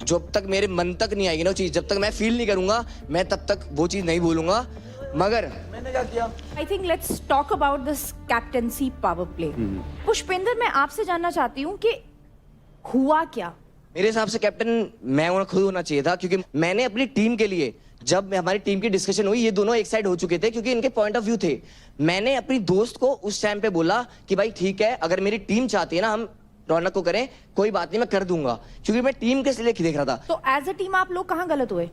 जब तक मेरे मन तक नहीं आएगी ना वो चीज़, जब तक मैं फील नहीं करूँगा मैं तब तक वो चीज़ नहीं बोलूँगा। मगर I think let's talk about this captaincy power play. Pushpendra, मैं आपसे जानना चाहती हूँ कि हुआ क्या? मेरे हिसाब से कैप्टन मैं खुद होना चाहिए था, क्योंकि मैंने अपनी टीम के लिए, जब हमारी टीम की डिस्कशन हुई, ये दोनों एक साइड हो चुके थे क्योंकि इनके पॉइंट ऑफ व्यू थे। मैंने अपनी दोस्त को उस टाइम पे बोला कि भाई ठीक है, अगर मेरी टीम चाहती है ना हम रौनक को करें, कोई बात नहीं, मैं कर दूंगा, क्योंकि मैं टीम के लिए देख रहा था। तो एज अ टीम आप लोग कहाँ गलत हुए?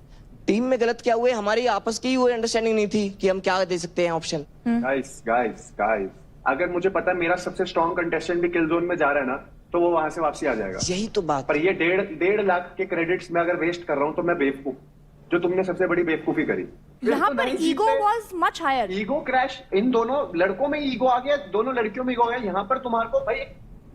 टीम में गलत क्या हुए, हमारी आपस की वो अंडरस्टैंडिंग नहीं थी कि हम क्या दे सकते हैं ऑप्शन। गाइस अगर मुझे पता है मेरा सबसे स्ट्रॉन्ग कंटेस्टेंट भी किल जोन में जा रहा है ना, तो वो वहां से वापसी आ जाएगा। यही तो बात। पर ये 1.5 लाख के क्रेडिट्स में अगर वेस्ट कर रहा हूं तो मैं बेवकूफ, जो तुमने सबसे बड़ी बेवकूफी करी। यहाँ पर ego was much higher. Ego crash, इन दोनों लड़कों में ईगो आ गया, दोनों लड़कियों में ईगो आ गया। यहाँ पर तुम्हारे को भाई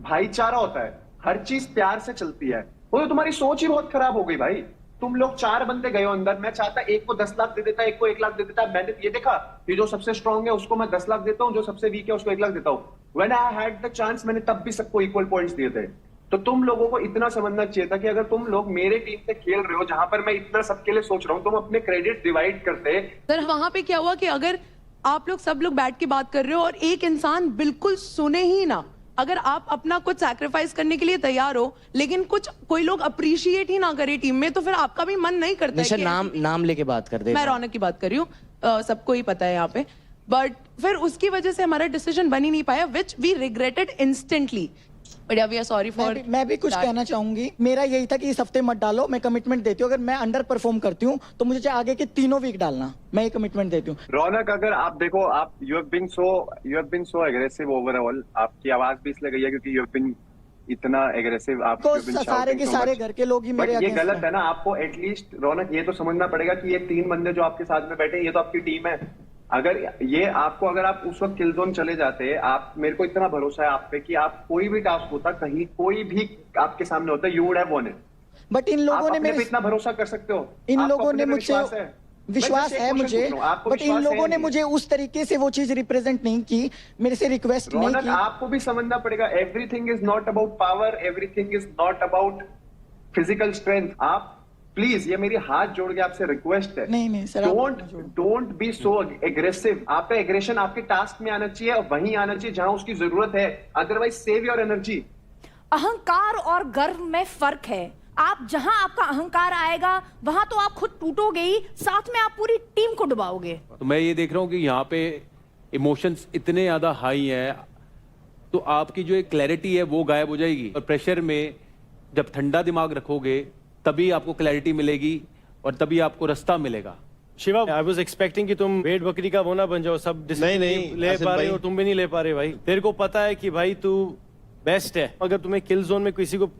भाईचारा होता है, हर चीज प्यार से चलती है। वो तो तुम्हारी सोच ही बहुत खराब हो गई भाई। तुम लोग 4 बंदे गए हो अंदर, मैं चाहता एक को 10 लाख दे देता, एक को 1 लाख दे देता। मैंने ये देखा कि जो सबसे स्ट्रांग है उसको मैं 10 लाख देता हूँ, जो सबसे वीक है उसको 1 लाख देता हूँ। When I had the chance, मैंने तब भी सबको इक्वल पॉइंट्स दिए थे। तो तुम लोगों को इतना समझना चाहिए था कि अगर तुम लोग मेरे टीम से खेल रहे हो, जहां पर मैं इतना सबके लिए सोच रहा हूँ, तुम अपने क्रेडिट डिवाइड करते। सर वहां पे क्या हुआ कि अगर आप लोग सब लोग बैठ के बात कर रहे हो और एक इंसान बिल्कुल सुने ही ना, अगर आप अपना कुछ सैक्रिफाइस करने के लिए तैयार हो लेकिन कोई लोग अप्रिशिएट ही ना करे टीम में, तो फिर आपका भी मन नहीं करता है कि नाम लेके बात कर दे। मैं रौनक की बात कर रही हूँ, सबको ही पता है यहाँ पे। बट फिर उसकी वजह से हमारा डिसीजन बन ही नहीं पाया, which we regretted instantly. But we are sorry for. मैं भी कुछ कहना चाहूंगी। मेरा यही था कि इस हफ्ते मत डालो, मैं कमिटमेंट देती हूँ, अगर मैं अंडर परफॉर्म करती हूँ तो मुझे चाहे आगे के 3 वीक डालना, मैं ये कमिटमेंट देती हूँ। रौनक, अगर आप देखो, आप you have been so aggressive overall. आपकी आवाज भी इसलिए गई है क्योंकि यू हैव बीन इतना एग्रेसिव। आप सारे के सारे घर के लोग ही मेरे ये गलत है ना। आपको एटलीस्ट रौनक ये तो समझना पड़ेगा कि ये 3 बंदे जो आपके साथ में बैठे, ये तो आपकी टीम है। अगर आप उस वक्त किल जोन चले जाते, आप, मेरे को इतना भरोसा है आप पे कि आप कोई भी टास्क होता, कहीं कोई भी आपके सामने होता, you would have won it. But in लोगों ने मेरे पे इतना भरोसा कर सकते हो? इन लोगों ने मुझे विश्वास है मुझे, बट इन लोगों ने मुझे उस तरीके से वो चीज रिप्रेजेंट नहीं की, मेरे से रिक्वेस्ट नहीं की। आपको भी समझना पड़ेगा, everything is not about power, everything is not about physical strength. आप प्लीज, ये मेरी हाथ जोड़ के आपसे रिक्वेस्ट है, नहीं sir, don't be so aggressive. आपका एग्रेशन आपके टास्क में आना चाहिए और वहीं आना चाहिए जहां उसकी जरूरत है। Otherwise save your energy. अहंकार और गर्व में फर्क है। आप जहां आपका अहंकार आएगा वहां तो आप खुद टूटोगे ही, साथ में आप पूरी टीम को डुबाओगे। तो मैं ये देख रहा हूँ कि यहाँ पे इमोशंस इतने ज्यादा हाई हैं, तो आपकी जो एक क्लैरिटी है वो गायब हो जाएगी। और प्रेशर में जब ठंडा दिमाग रखोगे तभी आपको क्लैरिटी मिलेगी और तभी आपको रास्ता मिलेगा। शिवा, आई वाज एक्सपेक्टिंग कि तुम भेड़ बकरी का वो ना बन जाओ, सब नहीं ले पा रहे हो, तुम भी नहीं ले पा रहे भाई। तेरे को पता है कि भाई तू बेस्ट है। अगर तुम्हें किल जोन में किसी को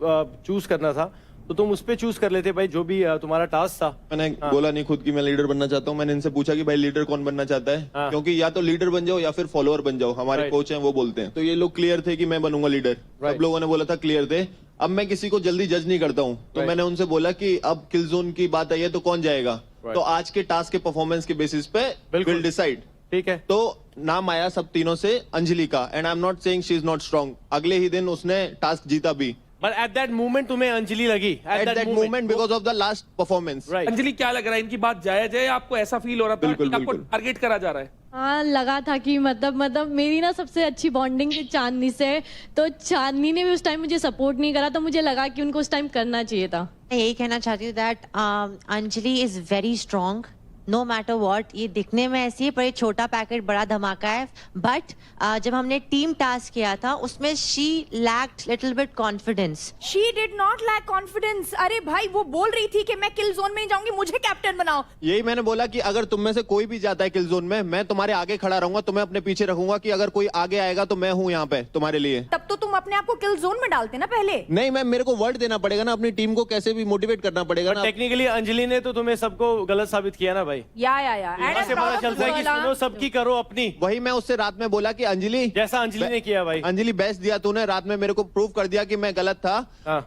चूज करना था तो तुम उस पे चूज कर लेते भाई, जो भी तुम्हारा टास्क था। मैंने बोला नहीं खुद की मैं लीडर बनना चाहता हूँ। मैंने इनसे पूछा कि भाई लीडर कौन बनना चाहता है, क्योंकि या तो लीडर बन जाओ या फिर फॉलोअर बन जाओ, हमारे कोच हैं वो बोलते हैं। तो ये लोग क्लियर थे कि मैं बनूंगा लीडर, सब लोगों ने बोला था क्लियर थे। अब मैं किसी को जल्दी जज नहीं करता हूँ, तो मैंने उनसे बोला कि अब किल जोन की बात आई है तो कौन जाएगा, तो आज के टास्क के परफॉर्मेंस के बेसिस पे विल डिसाइड। ठीक है, तो नाम आया सब तीनों से अंजलि का, and I am not saying she is not strong. अगले ही दिन उसने टास्क जीता भी। But at that moment तुम्हें अंजलि लगी, at that moment because of the last performance. Right. Anjali, क्या लग रहा है, इनकी बात जायज है? आपको ऐसा फील हो रहा था कि आपको टारगेट करा जा रहा है? हाँ, लगा था कि मतलब मेरी ना सबसे अच्छी बॉन्डिंग चांदनी से है, तो चांदनी ने भी उस टाइम मुझे सपोर्ट नहीं करा, तो मुझे लगा कि उनको उस टाइम करना चाहिए था। मैं यही कहना चाहती हूँ that Anjali is very strong, no matter what. ये दिखने में ऐसी है पर ये छोटा पैकेट बड़ा धमाका है। बट जब हमने टीम टास्क किया था उसमें she lacked little bit confidence. She did not lack confidence. अरे भाई, वो बोल रही थी कि मैं किल जोन में नहीं जाऊंगी, मुझे कैप्टन बनाओ। यही मैंने बोला कि अगर तुम में से कोई भी जाता है किल जोन में, मैं तुम्हारे आगे खड़ा रहूंगा, तुम्हें अपने पीछे रखूंगा कि अगर कोई आगे आएगा तो मैं हूँ यहाँ पे तुम्हारे लिए। तब तो तुम अपने आप को किल जोन में डालते ना पहले। नहीं मैम, मेरे को वर्ड देना पड़ेगा ना, अपनी टीम को कैसे भी मोटिवेट करना पड़ेगा ना। टेक्निकली अंजलि ने तो तुम्हें सबको गलत साबित किया ना भाई। या से पता चलता है कि सुनो सबकी करो अपनी। वही मैं उससे रात में बोला कि अंजलि, जैसा अंजलि ने किया भाई, अंजलि बेस्ट दिया तूने, रात में मेरे को प्रूव कर दिया कि मैं गलत था।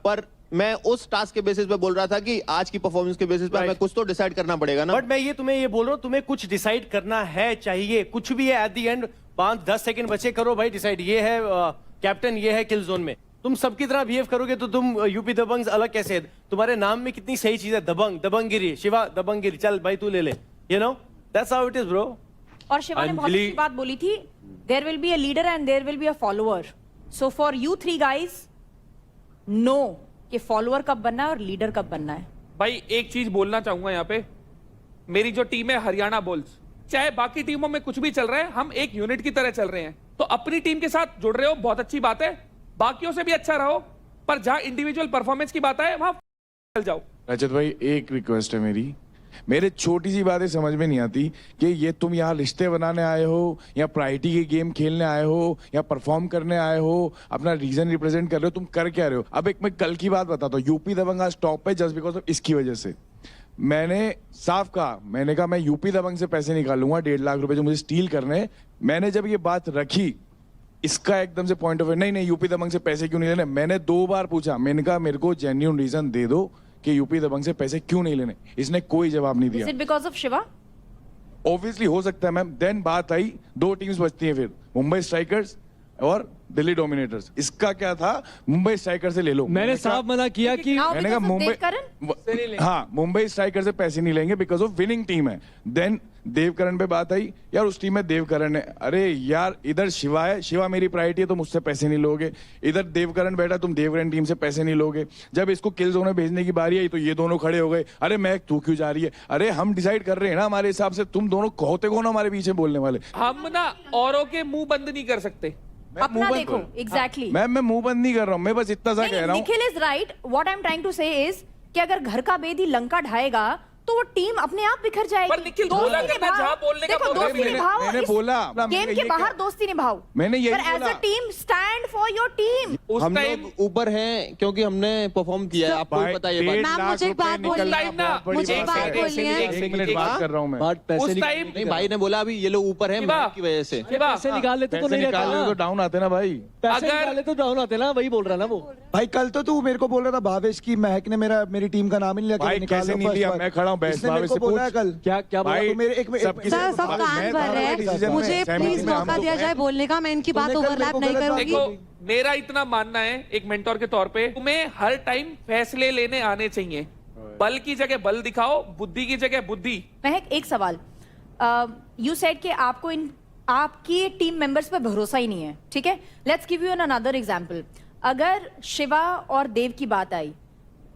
पर मैं उस टास्क के बेसिस पे बोल रहा था कि आज की परफॉर्मेंस के बेसिस पे हमें कुछ तो डिसाइड करना पड़ेगा ना। बट मैं तुम्हें ये बोल रहा हूँ, तुम्हें कुछ डिसाइड करना है, चाहिए कुछ भी है, एट द एंड 5-10 सेकंड बचे, करो भाई डिसाइड। ये है कैप्टन, ये है किल जोन में। तुम सबकी तरह बिहेव करोगे तो तुम यूपी दबंग अलग कैसे है? तुम्हारे नाम में कितनी सही चीज है, दबंग, दबंगिरी। शिवा दबंगिरी, चल भाई तू ले ले, you know that's how it is bro. और शिवा ने बहुत अंजलि- अच्छी बात बोली थी, there will be a leader and there will be a follower. So for you three guys, know कि फॉलोअर कब बनना है और लीडर कब बनना है। भाई एक चीज बोलना चाहूंगा यहाँ पे, मेरी जो टीम है हरियाणा बुल्स, चाहे बाकी टीमों में कुछ भी चल रहा है, हम एक यूनिट की तरह चल रहे हैं। तो अपनी टीम के साथ जुड़ रहे हो, बहुत अच्छी बात है, बाकियों से भी अच्छा रहो, पर जहां इंडिविजुअल परफॉर्मेंस की बात है वहां चल जाओ। रजत भाई एक रिक्वेस्ट है मेरे छोटी सी बातें समझ में नहीं आती कि ये तुम यहाँ रिश्ते बनाने आए हो या प्रायोरिटी के गेम खेलने आए हो या परफॉर्म करने आए हो, अपना रीजन रिप्रेजेंट कर रहे हो, तुम कर क्या रहे हो। अब एक मैं कल की बात बताता हूँ, यूपी दबंग आज टॉप पे जस्ट बिकॉज ऑफ इसकी वजह से। मैंने साफ कहा, मैंने कहा मैं यूपी दबंग से पैसे निकालूंगा 1.5 लाख रुपए जो मुझे स्टील करने हैं। मैंने जब ये बात रखी, इसका एकदम से पॉइंट ऑफ व्यू नहीं यूपी दबंग से पैसे क्यों नहीं लेने। मैंने 2 बार पूछा, मैंने कहा मेरे को जेन्युइन रीजन दे दो कि यूपी दबंग से पैसे क्यों नहीं लेने। इसने कोई जवाब नहीं दिया। Is it because of Shiva? Obviously हो सकता है मैम। देन बात आई 2 टीम्स बचती हैं फिर, मुंबई स्ट्राइकर्स और दिल्ली डोमिनेटर्स। इसका क्या था, मुंबई स्ट्राइकर से ले लो। मैंने साफ मना किया कि मैंने कहा मुंबई, हाँ मुंबई स्ट्राइकर से पैसे नहीं लेंगे बिकॉज ऑफ विनिंग टीम है। देन देवकरण पे बात आई, यार उस टीम में देवकरण है, अरे यार इधर शिवा है, शिवा मेरी प्रायोरिटी है, तुम उससे पैसे नहीं लोगे। इधर देवकरण बैठा, तुम देवकरण टीम से पैसे नहीं लोगे। जब इसको किल जोन में भेजने की बारी आई तो ये दोनों खड़े हो गए, अरे मैं तू क्यों जा रही है। अरे हम डिसाइड कर रहे हैं ना हमारे हिसाब से, तुम दोनों होते कौन हमारे पीछे बोलने वाले। हम ना औरों के मुंह बंद नहीं कर सकते। अपना देखो, एग्जैक्टली। मैं मुंह बंद नहीं कर रहा हूँ, मैं बस इतना सा कह रहा हूँ। Nikhil is right, what I am trying to say is कि अगर घर का बेदी लंका ढाएगा तो वो टीम अपने आप बिखर जाएगी। पर निखिल बोला करना, जहां बोलने का देखो, मौका दोस्ती मिले। निभाओ, मैंने इस बोला, गेम मैंने के ये बाहर क्या- दोस्ती निभाओ, मैंने यही पर एज बोला। A team stand for your team. हम लोग ऊपर हैं क्योंकि हमने परफॉर्म किया है, आपको भी पता है ये बात। मैम मुझे एक बात बोलनी है, मुझे एक बात बोलनी है। एक मिनट बात कर रहा हूँ मैं। उस टाइम नहीं भाई ने बोला अभी ये लोग ऊपर हैं शिवा, की वजह से। पैसे निकाल लेते तो पैसे नहीं निकाल रहता। तो डाउन आते ना भाई। पैसे निकाल लेते तो डाउन आते ना, वही बोल रहा ना वो। भाई कल तो तू मेरे को बोल रहा था भावेश की महक ने मेरी टीम का नाम ही नहीं लिया। भाई कैसे नहीं लिया, मैं खड़ा हूँ इसने मेरे को बोला है कल। क्या बोला? भाई तो मेरे एक सर सब कान भर है, मुझे प्लीज मौका दिया जाए बोलने का, मैं इनकी बात ओवरलैप नहीं करूंगी। देखो मेरा इतना मानना है एक मेंटोर के तौर पे, तुम्हें हर टाइम फैसले लेने आने चाहिए। बल की जगह बल दिखाओ, बुद्धि की जगह बुद्धि। महक, एक सवाल, यू सेड कि आपको आपकी टीम मेंबर्स पे भरोसा ही नहीं है, ठीक है। Let's give you an another example. अगर शिवा और देव की बात आई,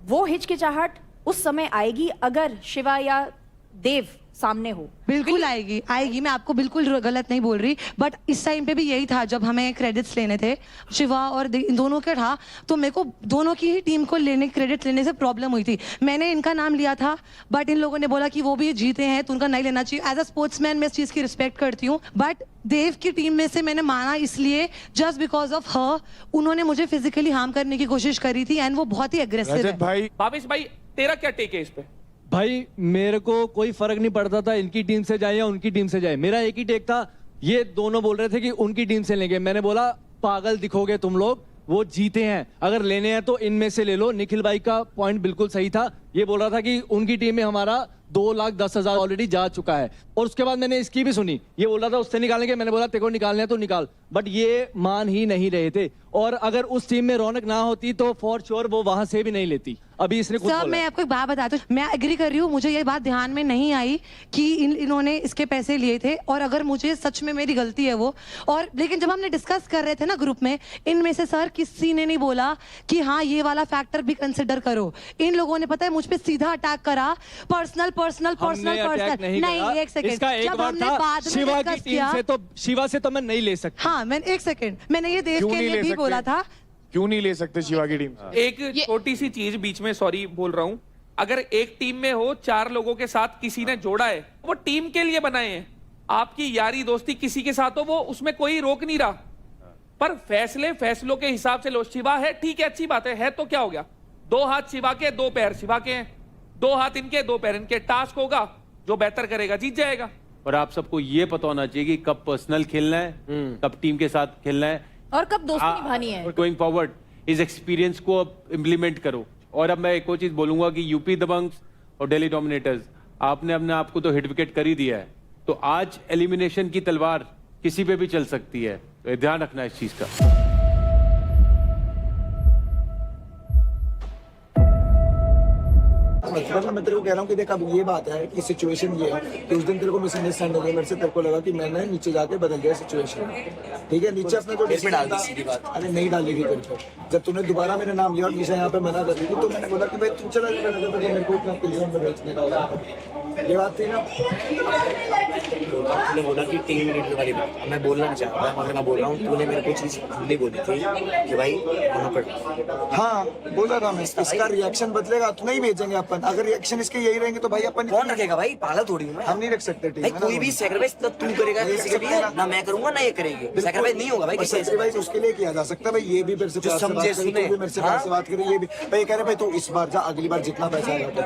वो हिचकिचाहट उस समय आएगी अगर शिवा या देव सामने हो? बिल्कुल आएगी, आएगी। मैं आपको बिल्कुल गलत नहीं बोल रही, बट इस टाइम पे भी यही था जब हमें क्रेडिट्स लेने थे, शिवा और इन दोनों के था, तो मेरे को दोनों की ही टीम को क्रेडिट लेने से प्रॉब्लम हुई थी। मैंने इनका नाम लिया था, बट इन लोगों ने बोला कि वो भी जीते हैं तो उनका नहीं लेना चाहिए। एज अ स्पोर्ट्समैन मैं इस चीज की रिस्पेक्ट करती हूँ, बट देव की टीम में से मैंने माना इसलिए जस्ट बिकॉज ऑफ हर, उन्होंने मुझे फिजिकली हार्म करने की कोशिश करी थी एंड वो बहुत ही एग्रेसिव है। भावेश भाई तेरा क्या टेक है इस पे? भाई मेरे को कोई फर्क नहीं पड़ता था इनकी टीम से जाए या उनकी टीम से जाए, मेरा एक ही टेक था। ये दोनों बोल रहे थे कि उनकी टीम से लेंगे, मैंने बोला पागल दिखोगे तुम लोग, वो जीते हैं, अगर लेने हैं तो इनमें से ले लो। निखिल भाई का पॉइंट बिल्कुल सही था, ये बोल रहा था कि उनकी टीम में हमारा 2,10,000 ऑलरेडी जा चुका है। और उसके बाद मैंने इसकी भी सुनी, ये बोल रहा था उससे निकालेंगे, मैंने बोला तेरे को निकालना है तो निकाल, बट ये मान ही नहीं रहे थे। और अगर उस टीम में रौनक ना होती तो फॉर श्योर वो वहां से भी नहीं लेती। अभी इसने कुछ सर बोला। मैं आपको एक बात बताती हूँ, मैं एग्री कर रही हूँ, मुझे ये बात ध्यान में नहीं आई कि इन्होंने इसके पैसे लिए थे, और अगर मुझे सच में मेरी गलती है वो, और लेकिन जब हमने डिस्कस कर रहे थे ना ग्रुप में, इनमें से सर किसी ने नहीं बोला कि हाँ ये वाला फैक्टर भी कंसिडर करो। इन लोगों ने पता है मुझ पे सीधा अटैक करा, पर्सनल नहीं। एक सेकंड, इसका एक जब बार हमने था बाद में शिवा की डिस्कस टीम किया, से, तो शिवा से तो मैं नहीं ले सकता। हाँ मैंने एक सेकंड, मैंने ये देव क्यों के नहीं लिए ले भी सकते? बोला था। क्यों नहीं ले सकते शिवा की टीम से? एक छोटी सी चीज बीच में, सॉरी बोल रहा हूं, अगर एक टीम में हो 4 लोगों के साथ किसी ने जोड़ा है, वो टीम के लिए बनाए हैं। आपकी यारी दोस्ती किसी के साथ हो, वो उसमें कोई रोक नहीं रहा, पर फैसलों के हिसाब से लो। शिवा है ठीक है, अच्छी बात है तो क्या हो गया, 2 हाथ शिवा के 2 पैर शिवा के हैं, 2 हाथ इनके 2 पैर इनके। टास्क होगा, जो बेहतर करेगा जीत जाएगा। और आप सबको ये पता होना चाहिए कि कब पर्सनल खेलना है, कब टीम के साथ खेलना है, और कब दोस्ती निभानी है। गोइंग फॉरवर्ड इस एक्सपीरियंस को अब इम्प्लीमेंट करो। और अब मैं एक और चीज बोलूंगा कि यूपी दबंग्स और दिल्ली डोमिनेटर्स, आपने अपने आप को तो हिट विकेट कर ही दिया है, तो आज एलिमिनेशन की तलवार किसी पे भी चल सकती है, तो ध्यान रखना इस चीज का। मतलब मैं तेरे को कह रहा हूँ कि देख अब ये बात है कि सिचुएशन ये है कि उस दिन तेरे को मिसअंडरस्टैंडिंग है मेरे से, तेरे को लगा कि मैंने नीचे जाके बदल दिया सिचुएशन, ठीक है। नीचे अपने जो डिसीजन था, अरे नहीं डाली थी तेरे को, जब तूने दोबारा मेरा नाम लिया और निशा यहाँ पे मना कर दी थी तो मैंने बोला कि भाई तू चला जा, मेरे को इतना क्लियर में बेचने का होगा, ये बात थी ना। तूने बोला कि टीम लीडर वाली बात मैं बोलना नहीं चाहता, मगर मैं बोल रहा हूँ तूने मेरे को चीज नहीं बोली थी कि भाई वहाँ पर। हाँ बोला था मैं, इसका रिएक्शन बदलेगा तो नहीं भेजेंगे अपन, अगर रिएक्शन इसके यही रहेंगे तो भाई अपन कौन रखेगा भाई, पागल थोड़ी हूँ मैं। हम नहीं रख सकते टीम में, कोई भी सैक्रिफाइस तो तू करेगा किसी के लिए, ना मैं करूंगा ना ये करेगी, सैक्रिफाइस नहीं होगा भाई। सैक्रिफाइस उसके लिए किया जा सकता है भाई, ये भी मेरे से प्यार से बात करी, तू भी मेरे से प्यार से बात करी, ये भी भाई कह रहे भाई तू इस बार जा, अगली बार जितना पैसा आएगा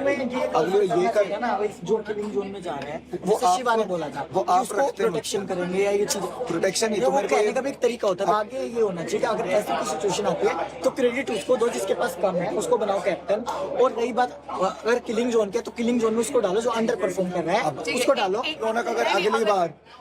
अगली बार ये कर ना, जो किलिंग जोन में जा रहे हैं वो सच्ची बात बोला था, वो आप रखते प्रोटेक्शन करेंगे या ये चीज प्रोटेक्शन नहीं, तो मेरे तुम्हारे कहने का भी एक तरीका होता है, आगे ये होना चाहिए अगर ऐसी कोई सिचुएशन आती है तो क्रेडिट उसको दो जिसके पास कम है, उसको बनाओ कैप्टन। और रही बात अगर किलिंग जोन की है तो किलिंग जोन में उसको डालो जो अंडर परफॉर्म कर रहा है, उसको डालो। रौनक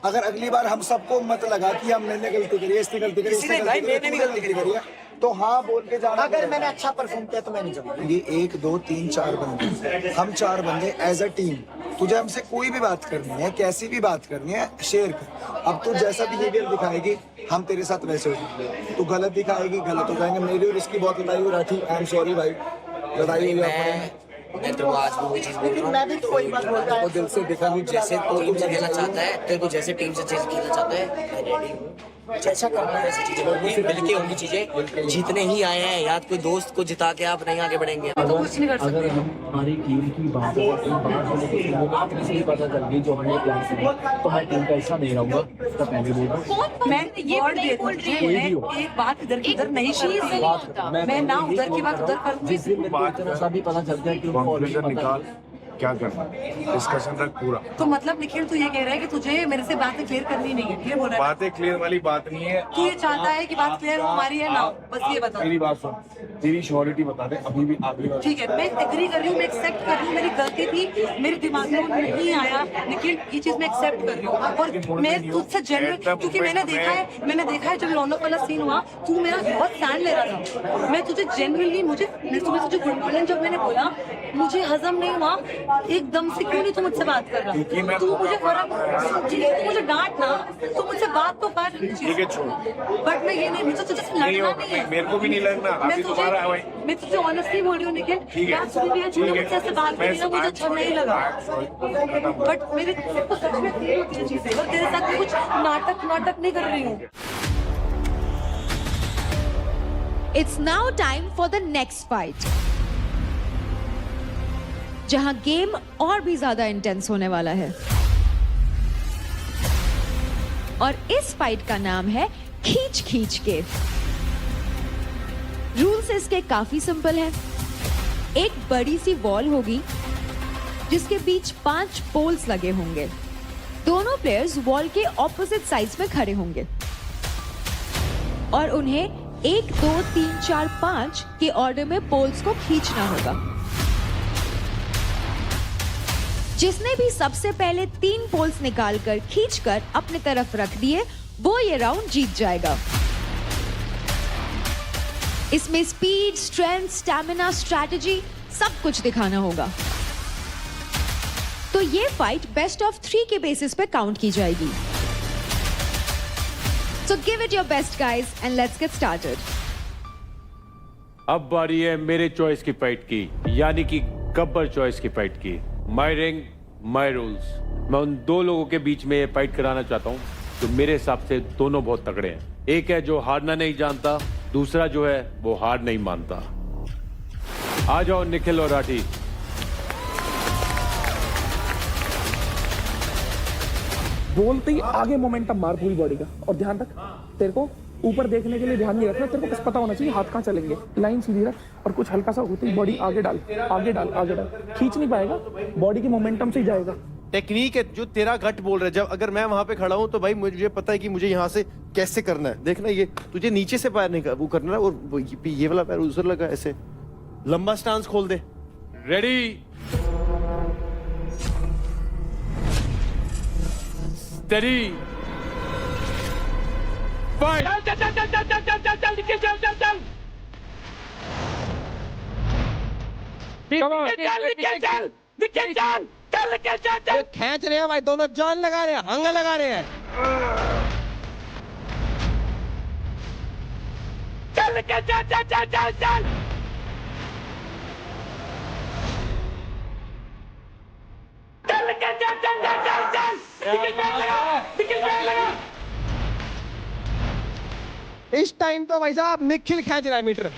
अगर अगली बार हम सबको मत लगा कि हम मैंने गलती करी, इसने गलती करी, मैंने भी गलती करी है तो हाँ बोल के जाना। अगर मैंने अच्छा परफॉर्म किया तो मैं नहीं जाऊंगा। ये 1 2 3 4 बंदे, हम 4 बंदे एज अ टीम, तुझे हमसे कोई भी बात करनी है, कैसी भी बात करनी है शेयर कर। अब तू जैसा बिहेवियर दिखाएगी हम तेरे साथ वैसे हो जाएंगे, तू गलत दिखाएगी गलत हो जाएंगे। मेरी और इसकी बहुत लड़ाई हो रही थी, आई एम सॉरी भाई, लड़ाई हुई मैं तो आज वो चीज बोल रहा हूँ, मैं भी तो वही बात बोल रहा हूँ, दिल से देखा नहीं, जैसे टीम से खेलना चाहता है तेरे को, जैसे टीम से खेलना चाहता है मैं रेडी हूँ, जैसा करना है वैसी चीजें मिलके होंगी, चीजें जीतने ही आए हैं, या कोई दोस्त को जिता के आप नहीं आगे बढ़ेंगे तो कुछ नहीं कर सकते। अगर हमारी टीम की बात है, किसी को पता चल गई जो हमने प्लान किया तो मैं टीम का हिस्सा नहीं रहूंगा, तो पहले बोल रहा हूँ। मैं ये नहीं बोल रही हूँ, एक बात इधर की इधर नहीं करती, मैं ना उधर की बात उधर करूँगी। जिस दिन बात ऐसा भी पता चलता है कि कॉन्क्लूजन निकाल, क्या करना है डिस्कशन रख पूरा। तो मतलब निखिल तू ये कह रहा है कि तुझे मेरे से बातें क्लियर करनी नहीं है, ये बोल रहा है? बातें क्लियर वाली बात नहीं है, तू ये चाहता है कि बात क्लियर हो हमारी है ना, बस ये बता। मेरी बात सुन, तेरी श्योरिटी बता दे अभी भी आखिरी बार। ठीक है, मैं एग्री कर रही हूँ, मैं एक्सेप्ट कर रही हूँ, मेरी गलती थी, मेरे दिमाग में वो नहीं आया निखिल, ये चीज मैं एक्सेप्ट कर रही हूँ। और मैं तुझसे जेन्युइन, क्योंकि मैंने देखा है जब रौनक वाला सीन हुआ तू मेरा बहुत स्टैंड ले रहा था, मैं तुझे जेन्युइनली मुझे तुझे गुड मॉर्निंग जब मैंने बोला मुझे हजम नहीं हुआ, एकदम से क्यों नहीं तू मुझसे बात कर रहा, तू मुझे फर्क, तू मुझे डांट ना, तू मुझसे बात तो कर। ठीक है छोड़, बट मैं ये नहीं, मुझे तुझसे लड़ना नहीं है, मेरे को भी नहीं लगना, अभी तुम्हारा है भाई। मैं तुझे ऑनेस्टली बोल रही हूँ निखिल, मुझसे ऐसे बात करी ना मुझे अच्छा नहीं लगा, बट मेरे को सच में क्लियर होती है चीजें, और तेरे साथ कुछ नाटक नहीं कर रही हूँ। It's now time for the next fight, जहां गेम और भी ज्यादा इंटेंस होने वाला है। और इस फाइट का नाम है खींच खींच के। रूल्स इसके काफी सिंपल है। एक बड़ी सी वॉल होगी जिसके बीच 5 पोल्स लगे होंगे। दोनों प्लेयर्स वॉल के ऑपोजिट साइड्स में खड़े होंगे और उन्हें 1 2 3 4 5 के ऑर्डर में पोल्स को खींचना होगा। जिसने भी सबसे पहले 3 पोल्स निकालकर खींचकर अपने तरफ रख दिए वो ये राउंड जीत जाएगा। इसमें स्पीड, स्ट्रेंथ, स्टैमिना, स्ट्रैटेजी सब कुछ दिखाना होगा। तो ये फाइट बेस्ट ऑफ 3 के बेसिस पे काउंट की जाएगी। So give it your best guys and let's get started. अब बारी है मेरे चॉइस की फाइट की, यानी कि गब्बर चॉइस की फाइट की। My ring my rules. मैं उन 2 लोगों के बीच में ये फाइट कराना चाहता हूँ जो मेरे हिसाब से दोनों बहुत तगड़े हैं। एक है जो हारना नहीं जानता, दूसरा जो है वो हार नहीं मानता। आ जाओ निखिल और राठी। बोलते ही आगे मोमेंटम मार पूरी बॉडी का, और ध्यान रख तेरे को ऊपर देखने के लिए ध्यान नहीं रखना, तेरे को बस पता होना चाहिए हाथ कहाँ चलेंगे, लाइन सीधी रख और कुछ हल्का सा होते ही बॉडी आगे डाल, खींच नहीं पाएगा, बॉडी के मोमेंटम से ही जाएगा। टेक्निक है जो तेरा गट बोल रहा है। जब अगर मैं वहां पे खड़ा हूं तो भाई मुझे पता है कि मुझे यहाँ से कैसे करना है। देखना ये तुझे नीचे से पैर नहीं वो करना है और ये वाला पैर उधर लगा, ऐसे लंबा स्टांस खोल दे। Ready steady fight. चल चल चल चल चल चल चल निकल चल चल चल चल निखिल चल चल निखिल चल चल। खींच रहे हैं भाई, दोनों जान लगा रहे हैं, हंग लगा रहे हैं। चल निखिल चल चल चल चल चल। चल निखिल चल चल चल चल चल। निखिल पैर लगा, निखिल पैर लगा। इस टाइम तो भाई साहब निखिल खींच रहा है मीटर।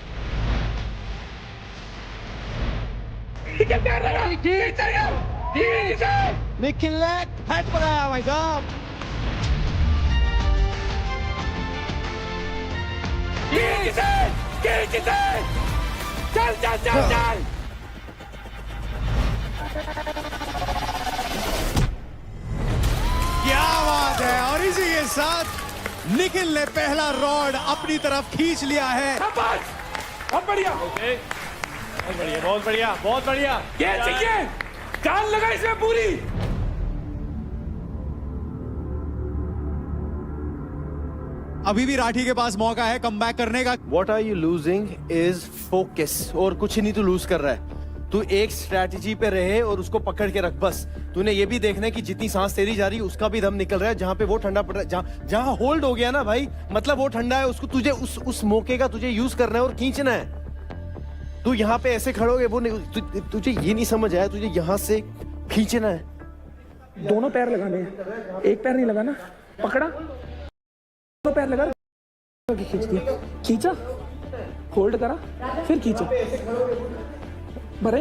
निखिल पैर लगा, खींच रहा है। निखिल ने हेड बनाया भाई साहब। खींच से चल चल चल चल। क्या बात है। और इसी के साथ निखिल ने पहला रॉड अपनी तरफ खींच लिया है। बहुत बढ़िया, बहुत बढ़िया, बहुत बढ़िया, बहुत बढ़िया। ये चाहिए, जान लगा इसमें पूरी। अभी भी राठी के पास मौका है कमबैक करने का। What are you losing is focus, और कुछ नहीं तू लूज कर रहा है। तू एक स्ट्रैटेजी पे रहे और उसको पकड़ के रख बस। तूने ये भी देखना है कि जितनी सांस तेरी जा रही है उसका भी दम निकल रहा है। जहां पे वो ठंडा पड़ रहा है, जहां होल्ड हो गया ना भाई, मतलब वो ठंडा है, उसको तुझे उस मौके का तुझे यूज करना है और खींचना है। तू यहाँ पे ऐसे खड़ोगे वो नहीं, तुझे ये नहीं समझ आया, तुझे यहाँ से खींचना है। दोनों पैर लगाने हैं, एक पैर नहीं लगाना। पकड़ा, दोनों पैर लगा, खींच दिया, खींचा, होल्ड करा, फिर खींचा, भरे।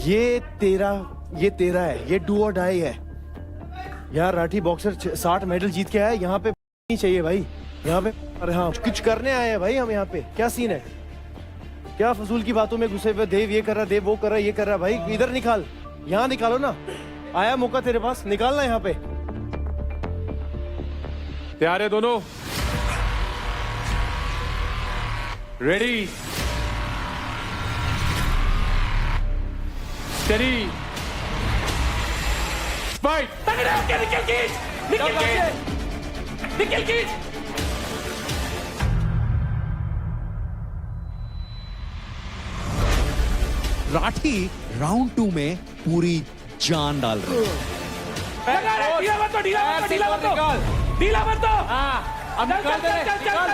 ये तेरा है, ये डू और डाई है यार। राठी बॉक्सर 60 मेडल जीत के आया, यहाँ पे नहीं चाहिए भाई, यहाँ पे। अरे हाँ, कुछ करने आए हैं भाई हम यहाँ पे। क्या सीन है, क्या फजूल की बातों में घुसे हुए। देव ये कर रहा, देव वो कर रहा, ये कर रहा। भाई इधर निकाल, यहाँ निकालो ना, आया मौका तेरे पास, निकालना यहाँ पे। तैयार है दोनों? Ready, steady, fight. तगड़े होके निकल खींच, निकल खींच, निकल खींच। राठी राउंड 2 में पूरी जान डाल रहे हैं। ढीला मत दो, ढीला मत दो, ढीला मत दो, ढीला मत दो। अब निकाल दे, निकाल।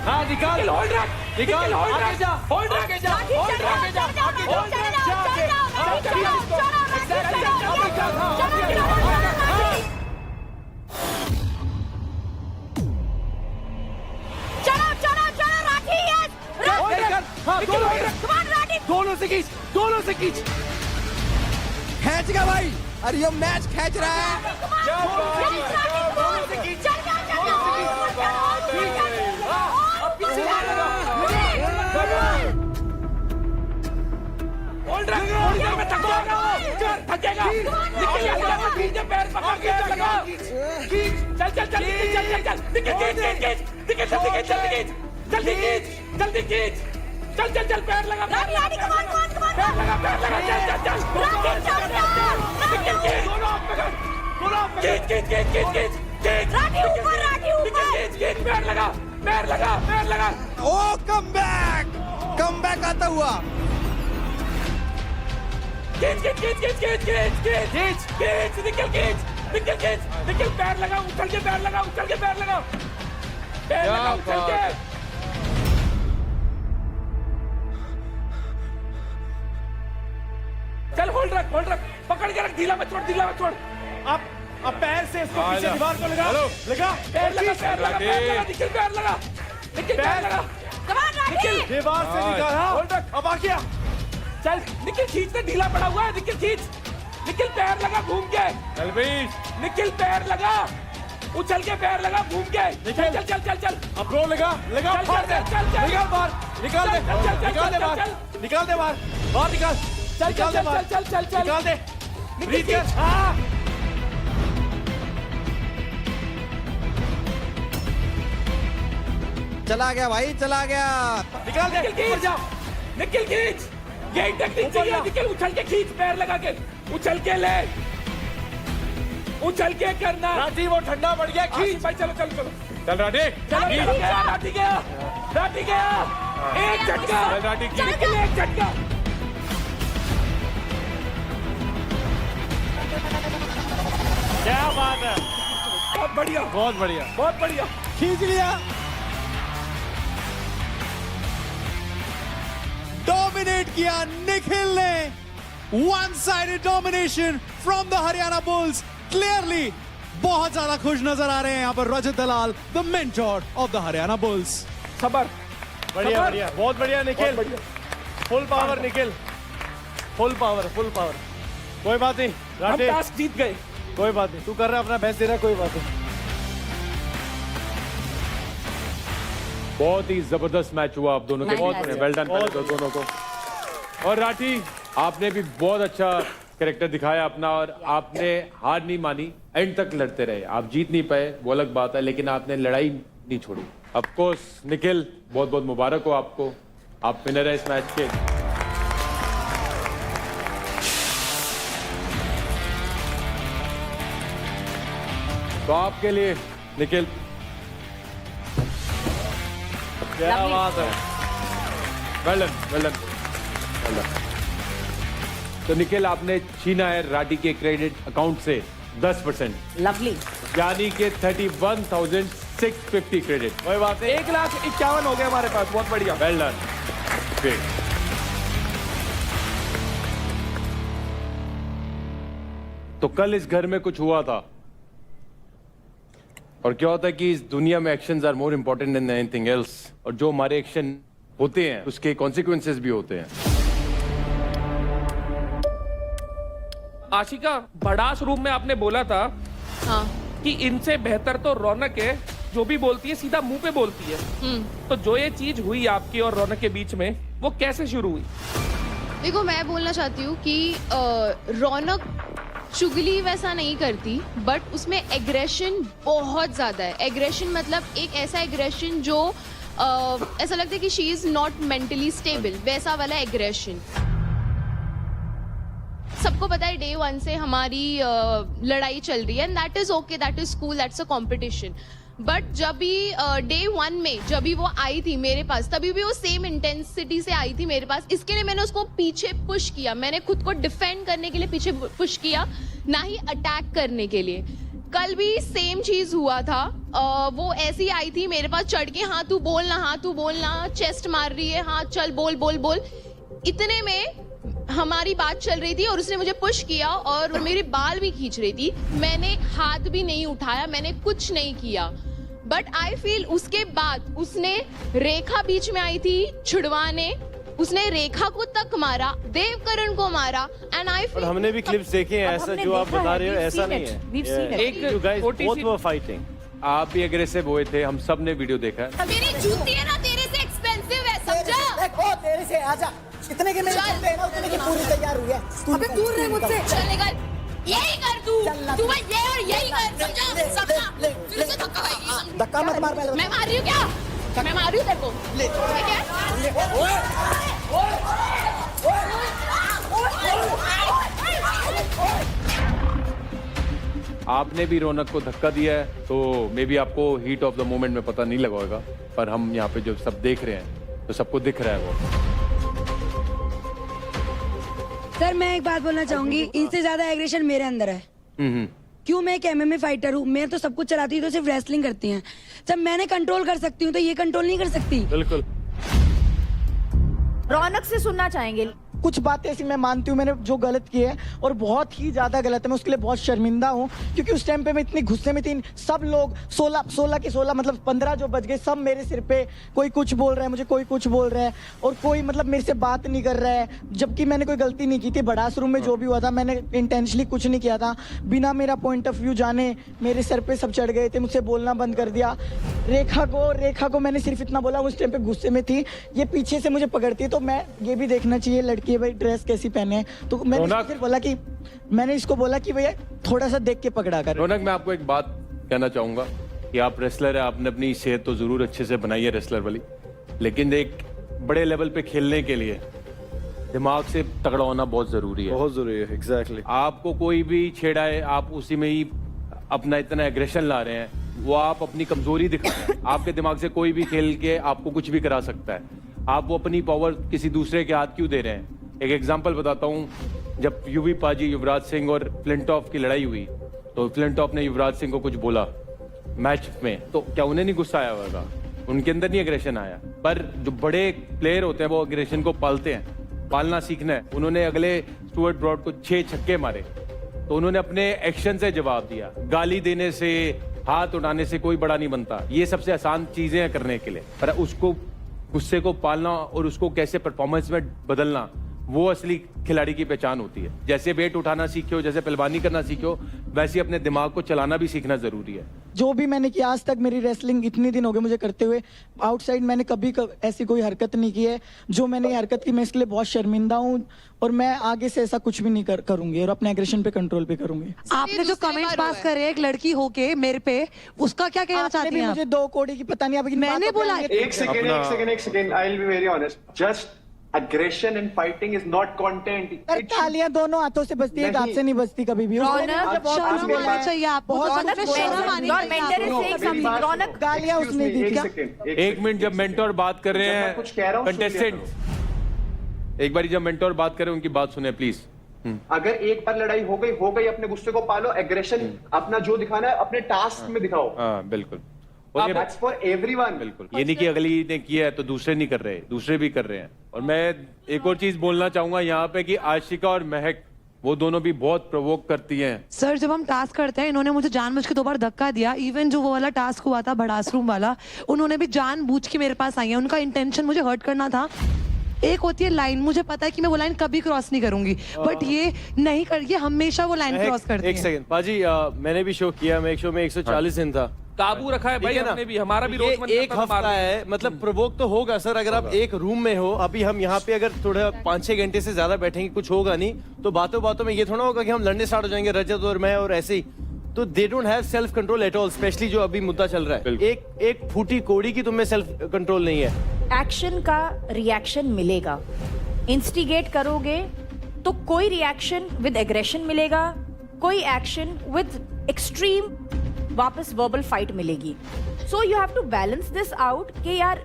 हाँ निकाल, होल्ड रख, निकाल, होल्ड आगे रख, जा, होल्ड आगे रख, जा, होल्ड रख, आगे जा, आगे जा, होल्ड रख, दोनों से खींच, दोनों से खींच। खींच गया भाई, अरे ये मैच खींच रहा है। होल्ड रख, होल्ड रख, मैं थक जाएगा वो, थकेगा। निकल लगा, खींच, पैर पकड़ के लगा, खींच, चल चल चल, चल चल चल, निकल खींच, खींच, निकल जल्दी खींच, जल्दी खींच, जल्दी खींच, जल्दी खींच, चल चल चल, पैर लगा, पैर लगा, पैर लगा, चल चल चल, निकल खींच, दोनों हाथ पकड़, दोनों हाथ पकड़, खींच, खींच, खींच, खींच, खींच, निकल खींच, खींच, पैर लगा, पैर लगा, पैर लगा। ओ कम बैक आता हुआ। खींच, खींच, खींच, खींच, खींच, खींच, खींच, खींच, निकल खींच, निकल खींच, निकल, पैर लगा, उछल के पैर लगा, उछल के पैर लगा, पैर लगा, उछल के। चल होल्ड रख, पकड़ के रख, ढीला मत छोड़, ढीला मत छोड़। अब पैर से इसको पीछे दीवार को लगा, लगा, पैर लगा, पैर लगा, पैर लगा, निकल, पैर लगा, निकल, पैर लगा, निकल, दीवार से निकाल। हाँ, होल्ड रख, अब आ गया। चल निकल, खींचते, ढीला पड़ा हुआ है, निकल खींच, निकल, पैर लगा, घूम के, चल बीच, निकल, पैर लगा, उछल के पैर लगा, घूम के, चल चल चल चल चल, अब रो लगा, लगा, चल चल चल चल, निकाल बाहर, निकाल दे, निकाल दे बाहर, निकाल दे बाहर, बाहर निकाल, चल चल चल चल चल चल, निकाल दे, निकल कर। हाँ, चला गया भाई, चला गया। निकाल दे, निकल खींच, निकल खींच, यही टेक्निक चाहिए, निकल, उछल के खींच, पैर लगा के, उछल के ले, उछल के करना। राठी वो ठंडा पड़ गया, खींच भाई, चलो चलो चलो, चल राठी, चलो, गया, राठी गया। राठी गया, एक झटका, राठी की निखिल एक झटका। क्या बात है, बहुत बढ़िया, बहुत बढ़िया, बहुत बढ़िया। खींच लिया। डोमिनेट किया निखिल ने। One sided domination from the Haryana Bulls. Clearly बहुत ज्यादा खुश नजर आ रहे हैं यहाँ पर Rajat Dalal, the mentor of the Haryana Bulls. खबर बढ़िया बढ़िया, बहुत बढ़िया Nikhil, full power Nikhil, full power, full power. कोई बात नहीं हम राठी, टास्क जीत गए। कोई बात नहीं, तू कर रहा है अपना बेस्ट दे रहा है, कोई बात नहीं। बहुत ही जबरदस्त मैच हुआ आप दोनों के बीच में। वेल डन दोनों को। और राठी, आपने भी बहुत अच्छा कैरेक्टर दिखाया अपना, और आपने हार नहीं मानी, एंड तक लड़ते रहे। आप जीत नहीं पाए वो अलग बात है, लेकिन आपने लड़ाई नहीं छोड़ी। ऑफ कोर्स निखिल, बहुत बहुत मुबारक हो आपको, आप विनर है इस मैच के। तो आपके लिए निखिल, क्या बात है, well done, well done, well done. तो निखिल, आपने छीना है राठी के क्रेडिट अकाउंट से 10%, लवली, यानी कि 31,650 क्रेडिट। कोई बात नहीं, 1,51,000 हो गए हमारे पास। बहुत बढ़िया, वेल डन, ग्रेट। तो कल इस घर में कुछ हुआ था, और क्या होता है कि इस दुनिया में actions are more important than anything else, और जो हमारे एक्शन होते हैं उसके कॉन्सिक्वेंसेस भी होते हैं। आशिका, भड़ास रूम में आपने बोला था हाँ। कि इनसे बेहतर तो रौनक है, जो भी बोलती है सीधा मुंह पे बोलती है। तो जो ये चीज हुई आपकी और रौनक के बीच में, वो कैसे शुरू हुई? देखो, मैं बोलना चाहती हूँ कि रौनक चुगली वैसा नहीं करती, बट उसमें एग्रेशन बहुत ज्यादा है। एग्रेशन मतलब एक ऐसा एग्रेशन जो ऐसा लगता है कि she is not mentally stable, वैसा वाला एग्रेशन। सबको पता है डे 1 से हमारी लड़ाई चल रही है, and that is okay, that is cool, that's a competition. But जब भी डे 1 में जब भी वो आई थी मेरे पास, तभी भी वो सेम इंटेंसिटी से आई थी मेरे पास। इसके लिए मैंने उसको पीछे पुश किया, मैंने खुद को डिफेंड करने के लिए पीछे पुश किया, ना ही अटैक करने के लिए। कल भी सेम चीज हुआ था। वो ऐसी आई थी मेरे पास चढ़ के, हाँ तू बोलना, हाँ तू बोलना, चेस्ट मार रही है, हाँ चल बोल बोल बोल। इतने में हमारी बात चल रही थी और उसने मुझे पुश किया और मेरे बाल भी खींच रही थी। मैंने हाथ भी नहीं उठाया, मैंने कुछ नहीं किया। बट आई फील उसके बाद उसने, रेखा बीच में आई थी छुड़वाने, उसने रेखा को तक मारा, देवकरण को मारा, एंड आई फील हमने भी क्लिप्स देखे हैं, ऐसा जो आप बता रहे हो ऐसा नहीं है। एक छोटी सी फाइटिंग, आप भी अग्रेसिव हुए थे, हम सब ने वीडियो देखा है। मेरी जूती है ना तेरे से एक्सपेंसिव है, समझा? देखो तेरे से आजा, इतने के मेरे जूते हैं ना, उतने की पूरी तैयार हुई है। अबे दूर रह मुझसे, चल निकल, यही कर तू भाई, ये और यही कर, समझा? समझा? फिर से धक्का खाएगी, धक्का मत मार पहले। मैं मार रही हूँ क्या? मैं मार रही हूँ तेरे को, ठीक है? आपने भी रौनक को धक्का दिया है, तो मे बी आपको हीट ऑफ द मोमेंट में पता नहीं लगा होगा, पर हम यहाँ पे जो सब देख रहे हैं तो सबको दिख रहा है वो। सर, मैं एक बात बोलना चाहूंगी, इनसे ज्यादा एग्रेशन मेरे अंदर है। क्यों? मैं एक MMA फाइटर हूँ, मैं तो सब कुछ चलाती हूँ, तो सिर्फ रेसलिंग करती हैं। जब मैंने कंट्रोल कर सकती हूँ तो ये कंट्रोल नहीं कर सकती। बिल्कुल। रौनक से सुनना चाहेंगे। कुछ बातें ऐसी मैं मानती हूँ मैंने जो गलत की है, और बहुत ही ज्यादा गलत है, मैं उसके लिए बहुत शर्मिंदा हूँ। क्योंकि उस टाइम पे मैं इतनी गुस्से में थी, सब लोग 16 के 16 मतलब 15 जो बज गए, सब मेरे सिर पे, कोई कुछ बोल रहा है मुझे, कोई कुछ बोल रहा है, और कोई मतलब मेरे से बात नहीं कर रहा है, जबकि मैंने कोई गलती नहीं की थी। बड़ास रूम में जो भी हुआ था, मैंने इंटेंशनली कुछ नहीं किया था। बिना मेरा पॉइंट ऑफ व्यू जाने मेरे सर पे सब चढ़ गए थे, मुझसे बोलना बंद कर दिया। रेखा को मैंने सिर्फ इतना बोला, उस टाइम पे गुस्से में थी, ये पीछे से मुझे पकड़ती है, तो मैं ये भी देखना चाहिए लड़की है भाई, ड्रेस कैसी पहने हैं। तो मैंने सिर्फ बोला कि, मैंने इसको बोला कि भैया थोड़ा सा देख के पकड़ा कर। रौनक, मैं आपको एक बात कहना चाहूंगा कि आप रेसलर है, आपने अपनी सेहत तो जरूर अच्छे से बनाई है रेसलर वाली, लेकिन एक बड़े लेवल पे खेलने के लिए दिमाग से तगड़ा होना बहुत जरूरी है। बहुत जरूरी है, एग्जैक्टली। आपको कोई भी छेड़ा है, आप उसी में ही अपना इतना एग्रेशन ला रहे हैं, वो आप अपनी कमजोरी दिखा रहे हैं। आपके दिमाग से कोई भी खेल के आपको कुछ भी करा सकता है। आप वो अपनी पावर किसी दूसरे के हाथ क्यों दे रहे हैं? एक एग्जांपल बताता हूँ, जब यूवी पाजी, युवराज सिंह और फ्लिंटॉफ की लड़ाई हुई तो फ्लिंटॉफ ने युवराज सिंह को कुछ बोला मैच में, तो क्या उन्हें नहीं गुस्सा आया होगा? उनके अंदर नहीं एग्रेशन आया। पर जो बड़े प्लेयर होते हैं वो एग्रेशन को पालते हैं, पालना सीखना है। उन्होंने अगले स्टुअर्ट ब्रॉड को 6 छक्के मारे तो उन्होंने अपने एक्शन से जवाब दिया। गाली देने से, हाथ उठाने से कोई बड़ा नहीं बनता। ये सबसे आसान चीजें हैं करने के लिए, पर उसको गुस्से को पालना और उसको कैसे परफॉर्मेंस में बदलना, वो असली खिलाड़ी की पहचान होती है। जैसे वेट उठाना सीखे हो, जैसे पहलवानी करना सीखे हो, वैसे अपने दिमाग को चलाना भी सीखना जरूरी है। जो भी मैंने किया आज तक, मेरी रेसलिंग इतने दिन हो गए मुझे करते हुए, आउटसाइड मैंने कभी ऐसी कोई हरकत नहीं की है। जो मैंने ये हरकत की मैं इसके लिए बहुत शर्मिंदा हूँ और मैं आगे से ऐसा कुछ भी नहीं करूंगी और अपने एग्रेशन पे कंट्रोल पे करूंगी। आपने जो कमेंट्स पास करे एक लड़की होके मेरे पे, उसका क्या कहना चाहती हैं? मुझे 2 कोड़ी की पता नहीं, अब मैंने बोला एक second, I will be very honest, just aggression and fighting is not content. तालियां दोनों हाथों से बजती है, हाथ से नहीं बजती कभी भी। चाहिए आपको, गालियां उसने दी क्या? एक मिनट, जब मेंटोर बात कर रहे हैं, कुछ कह रहा हूं, कंटेस्टेंट एक बार जब मेंटोर बात करें उनकी बात सुने प्लीज। अगर एक बार लड़ाई हो गई, अपने गुस्से को पालो, एग्रेशन अपना जो दिखाना है अपने टास्क में दिखाओ। हाँ बिल्कुल, That's for everyone. बिल्कुल। ये नहीं कि अगली ने किया है तो दूसरे नहीं कर रहे, दूसरे भी कर रहे हैं। और मैं एक और चीज बोलना चाहूंगा यहाँ पे कि आशिका और महक, वो दोनों भी बहुत प्रोवोक करती हैं। सर जब हम टास्क करते हैं, इन्होंने मुझे जानबूझ के 2 बार धक्का दिया। इवन जो वो वाला टास्क हुआ था भड़ास रूम वाला, उन्होंने भी जानबूझ के मेरे पास आई है। उनका इंटेंशन मुझे हर्ट करना था। एक होती है लाइन, मुझे पता है कि मैं वो लाइन कभी क्रॉस नहीं करूंगी, बट ये नहीं कर, ये हमेशा वो लाइन क्रॉस करती है। एक सेकंड पाजी, मैंने भी शो किया, मैं एक शो में 140 दिन था। काबू रखा है भाई हमने भी, हमारा भी रोज एक हफ्ता है, मतलब प्रोवोक तो होगा सर। अगर आप एक रूम में हो, अभी हम यहाँ पे अगर थोड़ा 5-6 घंटे से ज्यादा बैठेंगे, कुछ होगा नहीं, तो बातों बातों में ये थोड़ा होगा कि हम लड़ने स्टार्ट हो जाएंगे, रजत और मैं और ऐसे ही। तो they don't have self control at all, specially जो अभी मुद्दा चल रहा है। एक फूटी कोड़ी की तुम्हें सेल्फ कंट्रोल नहीं है। एक्शन का रिएक्शन मिलेगा, इंस्टिगेट करोगे तो कोई रिएक्शन विद एग्रेशन मिलेगा, कोई एक्शन विद एक्सट्रीम वापस वर्बल फाइट मिलेगी। So you have to balance this out कि यार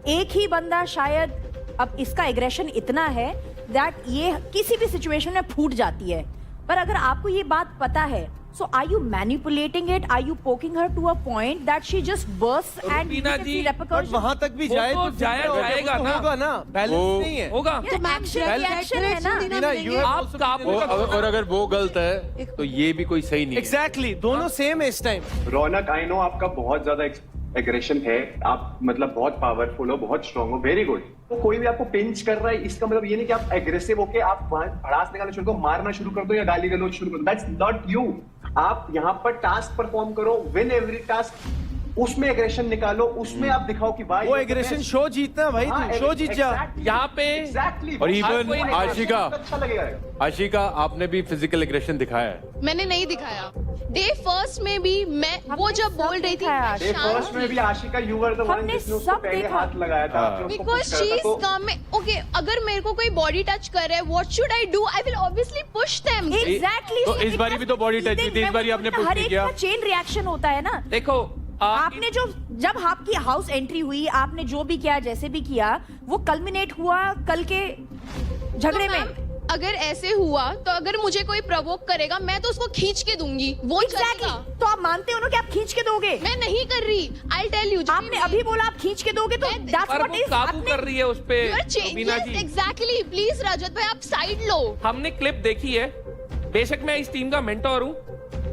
एक ही बंदा शायद, अब इसका एग्रेशन इतना है दैट ये किसी भी सिचुएशन में फूट जाती है, पर अगर आपको ये बात पता है, so are you manipulating it? Are you poking her to a point that she just bursts and you can see repercussions? वहां तक भी जाए तो जाएगा ना, होगा ना, बैलेंस नहीं है, होगा तो एक्शन है ना। आप काबू, और अगर वो गलत है तो ये भी कोई सही नहीं है। एग्जैक्टली, दोनों सेम है इस टाइम। रौनक, आई नो आपका बहुत ज्यादा एग्रेशन है, आप मतलब बहुत पावरफुल हो, बहुत स्ट्रांग हो, वेरी गुड। तो कोई भी आपको पिंच कर रहा है, इसका मतलब ये नहीं कि आप एग्रेसिव होके आप भड़ास निकालना शुरू करो, मारना शुरू कर दो या गाली गलौज शुरू कर दो। That's not you. आप यहाँ पर टास्क परफॉर्म करो, विन एवरी टास्क, उसमें एग्रेशन निकालो, उसमें आप दिखाओ कि भाई वो एग्रेशन शो जीतना भाई, तू शो जीत जा यहाँ पे। और इवन आशिका, अच्छा लगेगा। आशिका आपने भी फिजिकल एग्रेशन दिखाया है। मैंने नहीं दिखाया। डे फर्स्ट में भी मैं, वो जब बोल रही थी, डे फर्स्ट में भी Ashika, you were the one जिसने उसको पहले हाथ लगाया था, because she is come. Okay, अगर मेरे को कोई बॉडी टच कर रहा है, what should I do? I will obviously push them. Exactly. तो इस बारी भी तो बॉडी टच थी, इस बारी आपने पुश नहीं किया। चेन रिएक्शन होता है ना। देखो आपने जो, जब आपकी हाउस एंट्री हुई, आपने जो भी किया, जैसे भी किया, वो कल्मिनेट हुआ कल के झगड़े में। अगर ऐसे हुआ तो अगर मुझे कोई प्रवोक करेगा, मैं तो उसको खींच के दूंगी। वो Exactly. तो आप मानते हो ना कि आप खींच के दोगे? मैं नहीं कर रही। I'll tell you. आपने अभी बोला आप खींच के दोगे, तो that's what is काबू कर रही है उस पे। Exactly. Please रजत भाई, आप साइड लो। हमने क्लिप देखी है, बेशक मैं इस टीम का मेंटोर हूँ,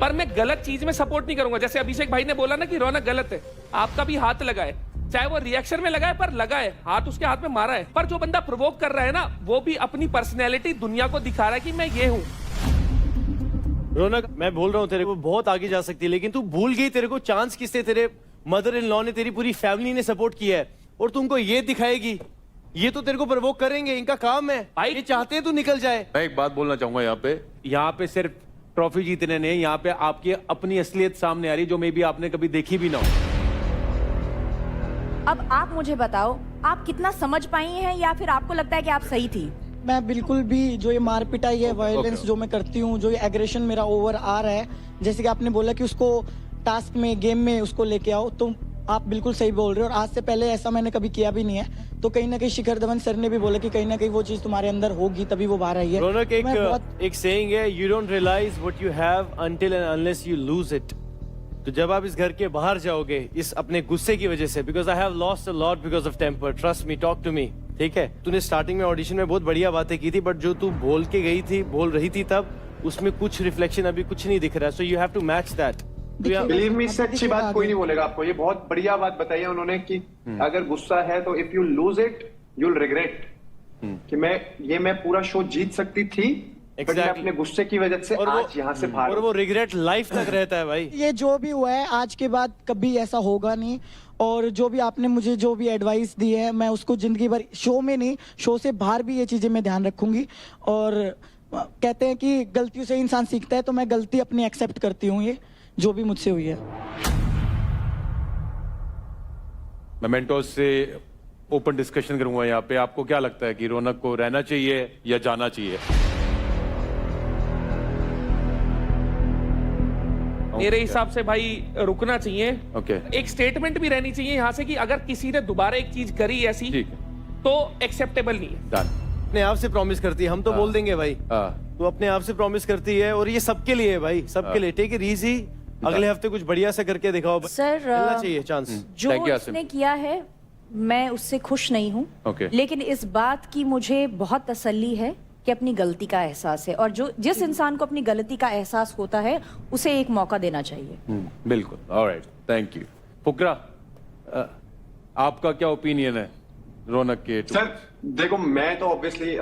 पर मैं गलत चीज में सपोर्ट नहीं करूंगा। जैसे अभिषेक भाई ने बोला ना कि रौनक गलत है, आपका भी हाथ लगाए, चाहे वो रिएक्शन में लगाए, पर लगाए, हाथ उसके हाथ में मारा है। पर जो बंदा प्रोवोक कर रहा है ना, वो भी अपनी पर्सनैलिटी दुनिया को दिखा रहा है कि मैं ये हूँ। रौनक, मैं बोल रहा हूँ तेरे को बहुत आगे जा सकती है, लेकिन तू भूल गई तेरे को चांस किससे, तेरे मदर इन लॉ ने, तेरी पूरी फैमिली ने सपोर्ट किया है, और तुमको ये दिखाएगी। ये तो तेरे को प्रोवोक करेंगे, इनका काम है भाई, ये चाहते हैं तू निकल जाए। मैं एक बात बोलना चाहूंगा यहाँ पे सिर्फ ट्रॉफी जीतने नहीं, यहाँ पे आपकी अपनी असलियत सामने आ रही, जो मे बी आपने कभी देखी भी ना हो। अब आप मुझे बताओ, आप कितना समझ पाई हैं, या फिर आपको लगता है कि आप सही थी? मैं बिल्कुल भी, जो ये मार पिटाई है, वायलेंस जो मैं करती हूँ, जो ये एग्रेशन मेरा ओवर आ रहा है, जैसे कि आपने बोला कि उसको टास्क में गेम में उसको लेके आओ। तो आप बिल्कुल सही बोल रहे हो, और आज से पहले ऐसा मैंने कभी किया भी नहीं है। तो कहीं ना कहीं शिखर धवन सर ने भी बोला कि कहीं ना कहीं वो चीज तुम्हारे अंदर होगी तभी वो बाहर आई है। रौनक, मैं बहुत एक सेइंग है, you don't realise what you have until and unless you lose it. तो जब आप इस घर के बाहर जाओगे इस अपने गुस्से की वजह से, because I have lost a lot because of temper, trust me, talk to me, ठीक है। तूने स्टार्टिंग में ऑडिशन में बहुत बढ़िया बातें की थी, बट जो तू बोल के गई थी, बोल रही थी तब, उसमें कुछ रिफ्लेक्शन अभी कुछ नहीं दिख रहा है। So you have to match that. Believe me, इससे अच्छी बात कोई नहीं बोलेगा आपको। ये बहुत बढ़िया बात बताई है उन्होंने कि अगर गुस्सा है तो if you lose it you will regret कि मैं पूरा शो जीत सकती थी, but मैं अपने गुस्से की वजह से आज यहाँ से बाहर, और वो रिग्रेट लाइफ तक रहता है भाई। ये जो भी हुआ है आज के बाद कभी ऐसा होगा नहीं। और जो भी आपने मुझे जो भी एडवाइस दी है मैं उसको जिंदगी भर, शो में नहीं शो से बाहर भी ये चीजें मैं ध्यान रखूंगी। और कहते हैं कि गलतियों से इंसान सीखता है, तो मैं गलती अपनी एक्सेप्ट करती हूँ, ये जो भी मुझसे हुई है। मैं मेंटोर्स से ओपन डिस्कशन करूंगा यहाँ पे। आपको क्या लगता है कि रौनक को रहना चाहिए या जाना चाहिए? मेरे हिसाब से भाई रुकना चाहिए। ओके। एक स्टेटमेंट भी रहनी चाहिए यहाँ से कि अगर किसी ने दोबारा एक चीज करी ऐसी तो एक्सेप्टेबल नहीं है। अपने आप से प्रॉमिस करती है, हम तो बोल देंगे भाई। तो अपने आप से प्रॉमिस करती है, और ये सबके लिए है भाई, सबके लिए। टेक इट इजी, अगले हफ्ते कुछ बढ़िया से करके दिखाओ। सर मिलना चाहिए चांस। जो उसने किया है मैं उससे खुश नहीं हूँ, लेकिन इस बात की मुझे बहुत तसल्ली है कि अपनी गलती का एहसास है, और जो जिस इंसान को अपनी गलती का एहसास होता है उसे एक मौका देना चाहिए। बिल्कुल। Alright, thank you. फुकरा, आपका क्या ओपिनियन है रौनक के? सर देखो, मैं तो ऑब्वियसली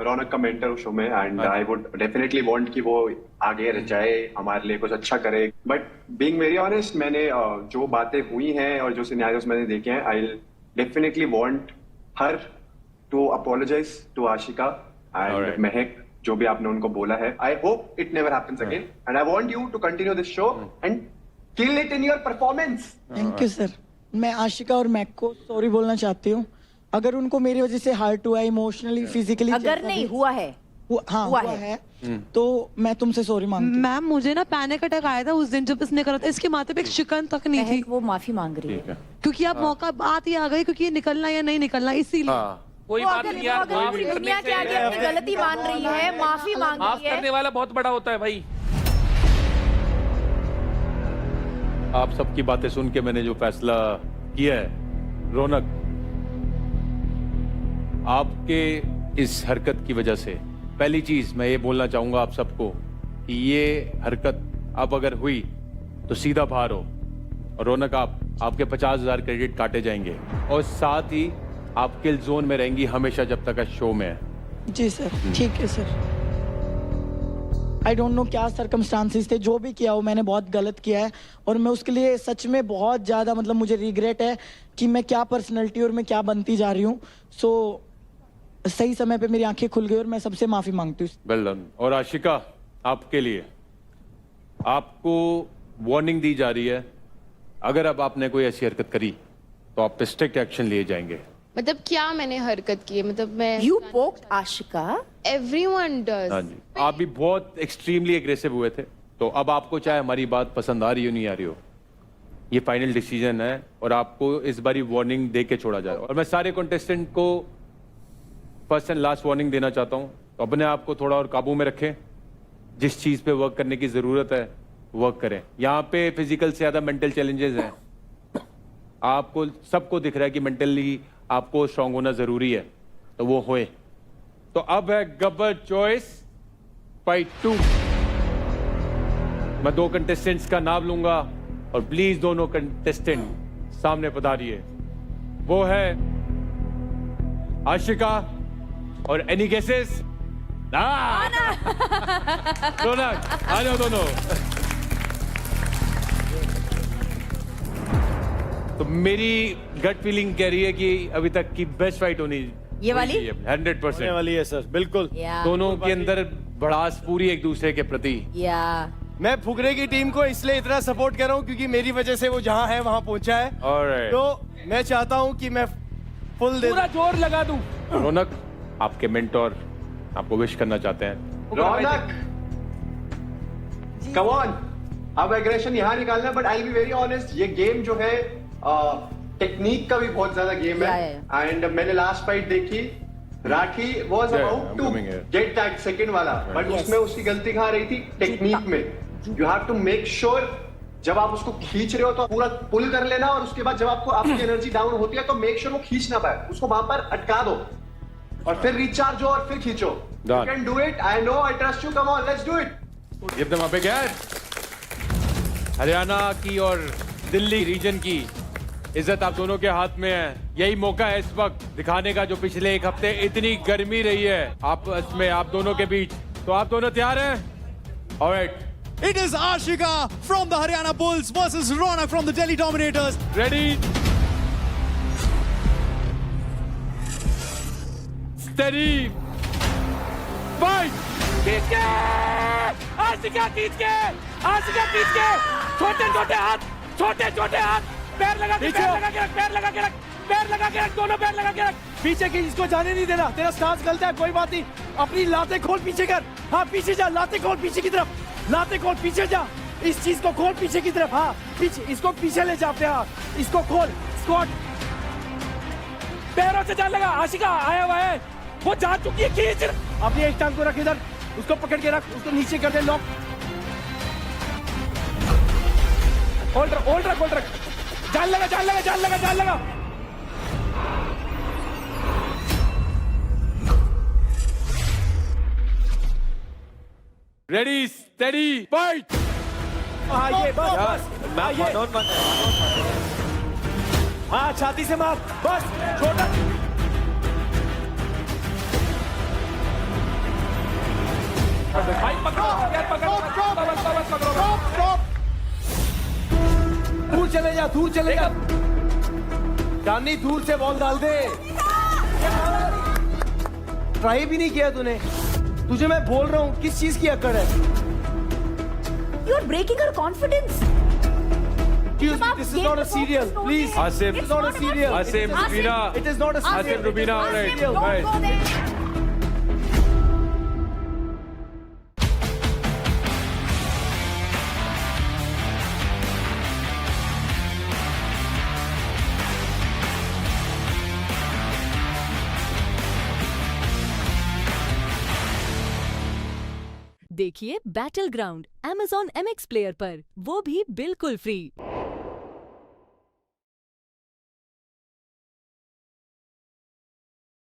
रौनक का मेंटर हूँ शो में, and I would definitely want कि वो आगे रह जाए, हमारे लिए कुछ अच्छा करे। बट बीइंग वेरी ऑनेस्ट, मैंने जो बातें हुई हैं और जो सिनेरियोस मैंने देखे हैं, I definitely want her to apologise to Ashika and Mahak, जो भी आपने उनको बोला है। I hope it never happens again, and I want you to continue this show and kill it in your performance. Thank you sir. मैं आशिका और Mac को sorry बोलना चाहती हूँ अगर उनको मेरी वजह से हार्ट हुआ, इमोशनली, फिजिकली। अगर नहीं हुआ है, हुआ है तो मैं तुमसे सॉरी मांगती हूँ। मैम, मुझे ना पैनिक अटैक आया था उस दिन जब इसने करा था। इसके माथे पे एक शिकन तक नहीं थी। वो माफी मांग रही है क्योंकि अब मौका बात ही आ गई, क्योंकि ये निकलना या नहीं निकलना, इसीलिए। कोई बात नहीं यार, माफी दुनिया के आगे अपनी गलती मान रही है, माफी मांग माफ रही है। करने वाला बहुत बड़ा होता है भाई। आप सबकी बातें सुन के मैंने जो फैसला किया है, रौनक, आपके इस हरकत की वजह से पहली चीज मैं ये बोलना चाहूंगा आप सबको कि ये हरकत अब अगर हुई तो सीधा बाहर हो। और रौनक, आपके 50,000 क्रेडिट काटे जाएंगे, और साथ ही आप किल जोन में रहेंगी हमेशा जब तक शो में है। जी सर, ठीक है सर। आई डोंट नो क्या सरकमस्टांसिस थे, जो भी किया हो मैंने बहुत गलत किया है, और मैं उसके लिए सच में बहुत ज्यादा, मतलब मुझे रिग्रेट है कि मैं क्या पर्सनैलिटी और मैं क्या बनती जा रही हूँ। सो सही समय पे मेरी आंखें खुल गई और मैं सबसे माफी मांगती हूँ। Well done. और आशिका, आपके लिए आपको वार्निंग दी जा रही है, अगर अब आपने कोई ऐसी हरकत करी तो आप पे स्ट्रिक्ट एक्शन लिए जाएंगे। मतलब क्या मैंने हरकत की है? मतलब मैं You poked Ashika? Everyone does. हाँ जी, आप भी बहुत एक्सट्रीमली एग्रेसिव हुए थे। तो अब आपको चाहे हमारी बात पसंद आ रही हो नहीं आ रही हो, ये फाइनल डिसीजन है, और आपको इस बारी वार्निंग दे के छोड़ा जाए। और मैं सारे कंटेस्टेंट को फर्स्ट एंड लास्ट वार्निंग देना चाहता हूँ, तो अपने आप को थोड़ा और काबू में रखें। जिस चीज़ पे वर्क करने की ज़रूरत है वर्क करें। यहाँ पे फिजिकल से ज़्यादा मेंटल चैलेंजेस हैं। आपको सबको दिख रहा है कि मेंटली आपको स्ट्रांग होना ज़रूरी है, तो वो होए। तो अब है गब्बर चॉइस फाइट 2। मैं 2 कंटेस्टेंट्स का नाम लूंगा और प्लीज दोनों कंटेस्टेंट सामने पधारिए। वो है आशिका और एनी गेसेस? रौनक, आ जाओ दोनों। तो मेरी गट फीलिंग कह रही है कि अभी तक की बेस्ट फाइट होनी ये वाली 100% वाली है सर, बिल्कुल। दोनों के अंदर भड़ास पूरी एक दूसरे के प्रति। मैं फुकरे की टीम को इसलिए इतना सपोर्ट कर रहा हूँ क्योंकि मेरी वजह से वो जहाँ है वहाँ पहुँचा है। Alright. तो मैं चाहता हूँ कि मैं फुल पूरा जोर लगा दूं। रौनक, आपके मेंटोर आपको विश करना चाहते हैं। रौनक, कम ऑन, अब एग्रेशन यहाँ निकालना है, but I be very honest, ये गेम जो है टेक्निक का भी बहुत ज्यादा गेम है। एंड मैंने लास्ट फाइट देखी, Rathi was about to get that second वाला, बट उसमें उसकी गलती कहाँ रही थी? टेक्निक में। You have to make sure जब आप उसको खींच रहे हो तो पूरा पुल कर लेना, और उसके बाद जब आपको आपकी एनर्जी डाउन होती है तो मेक श्योर वो खींच ना पाए, उसको वहां पर अटका दो और फिर रिचार्ज हो और फिर खींचो। You can do it, I know, I trust you, come on, let's do it. Give them a big hand. Haryana की और दिल्ली रीजन की इज्जत आप दोनों के हाथ में है। यही मौका है इस वक्त दिखाने का, जो पिछले एक हफ्ते इतनी गर्मी रही है आपस में आप दोनों के बीच। तो आप दोनों तैयार हैं? Alright, It is Ashika from the Haryana Bulls versus Ronak from the Delhi Dominators. ready, steady, fight! खींच के आशिका, खींच के आशिका, खींच के छोटे छोटे हाथ, छोटे छोटे हाथ, पैर लगा के, पैर लगा के रख, पैर लगा के रख, पैर लगा के रख, दोनों पैर लगा के रख। पीछे की इसको जाने नहीं देना, तेरा स्टांस गलत है, कोई बात नहीं, अपनी लाते खोल पीछे कर, हाँ पीछे जा, लाते खोल पीछे की तरफ, लाते खोल पीछे जा, इस चीज को खोल पीछे की तरफ, हाँ पीछे, इसको पीछे ले जा अपने हाथ, इसको खोल, स्क्वाट, पैरों से जान लगा, आशिका आया हुआ है, वो जा चुकी है, खींच। अपनी एक टांग को रख इधर, उसको पकड़ के रख, उसको नीचे कर दे, लॉक, होल्ड रख, होल्ड रख, होल्ड रख, जान लगा, जान लगा, जान लगा, जान लगा। ready, steady, fight! हाँ ये बस, बस, ये, हाँ छाती से मार, बस, छोटा, भाई पकड़ो, यार पकड़ो, दूर चले जा, दूर चले जा, चांदनी दूर से बॉल डाल दे, ट्राई भी नहीं किया तूने, तुझे मैं बोल रहा हूँ किस चीज की अकड़ है? You are breaking her confidence. This is not a serial, please. Asim, It's not a serial. Asim, Rubina. It is not a serial. Asim, Rubina, all right. Don't Right. go there. देखिए battle ground Amazon MX player पर, वो भी बिल्कुल free.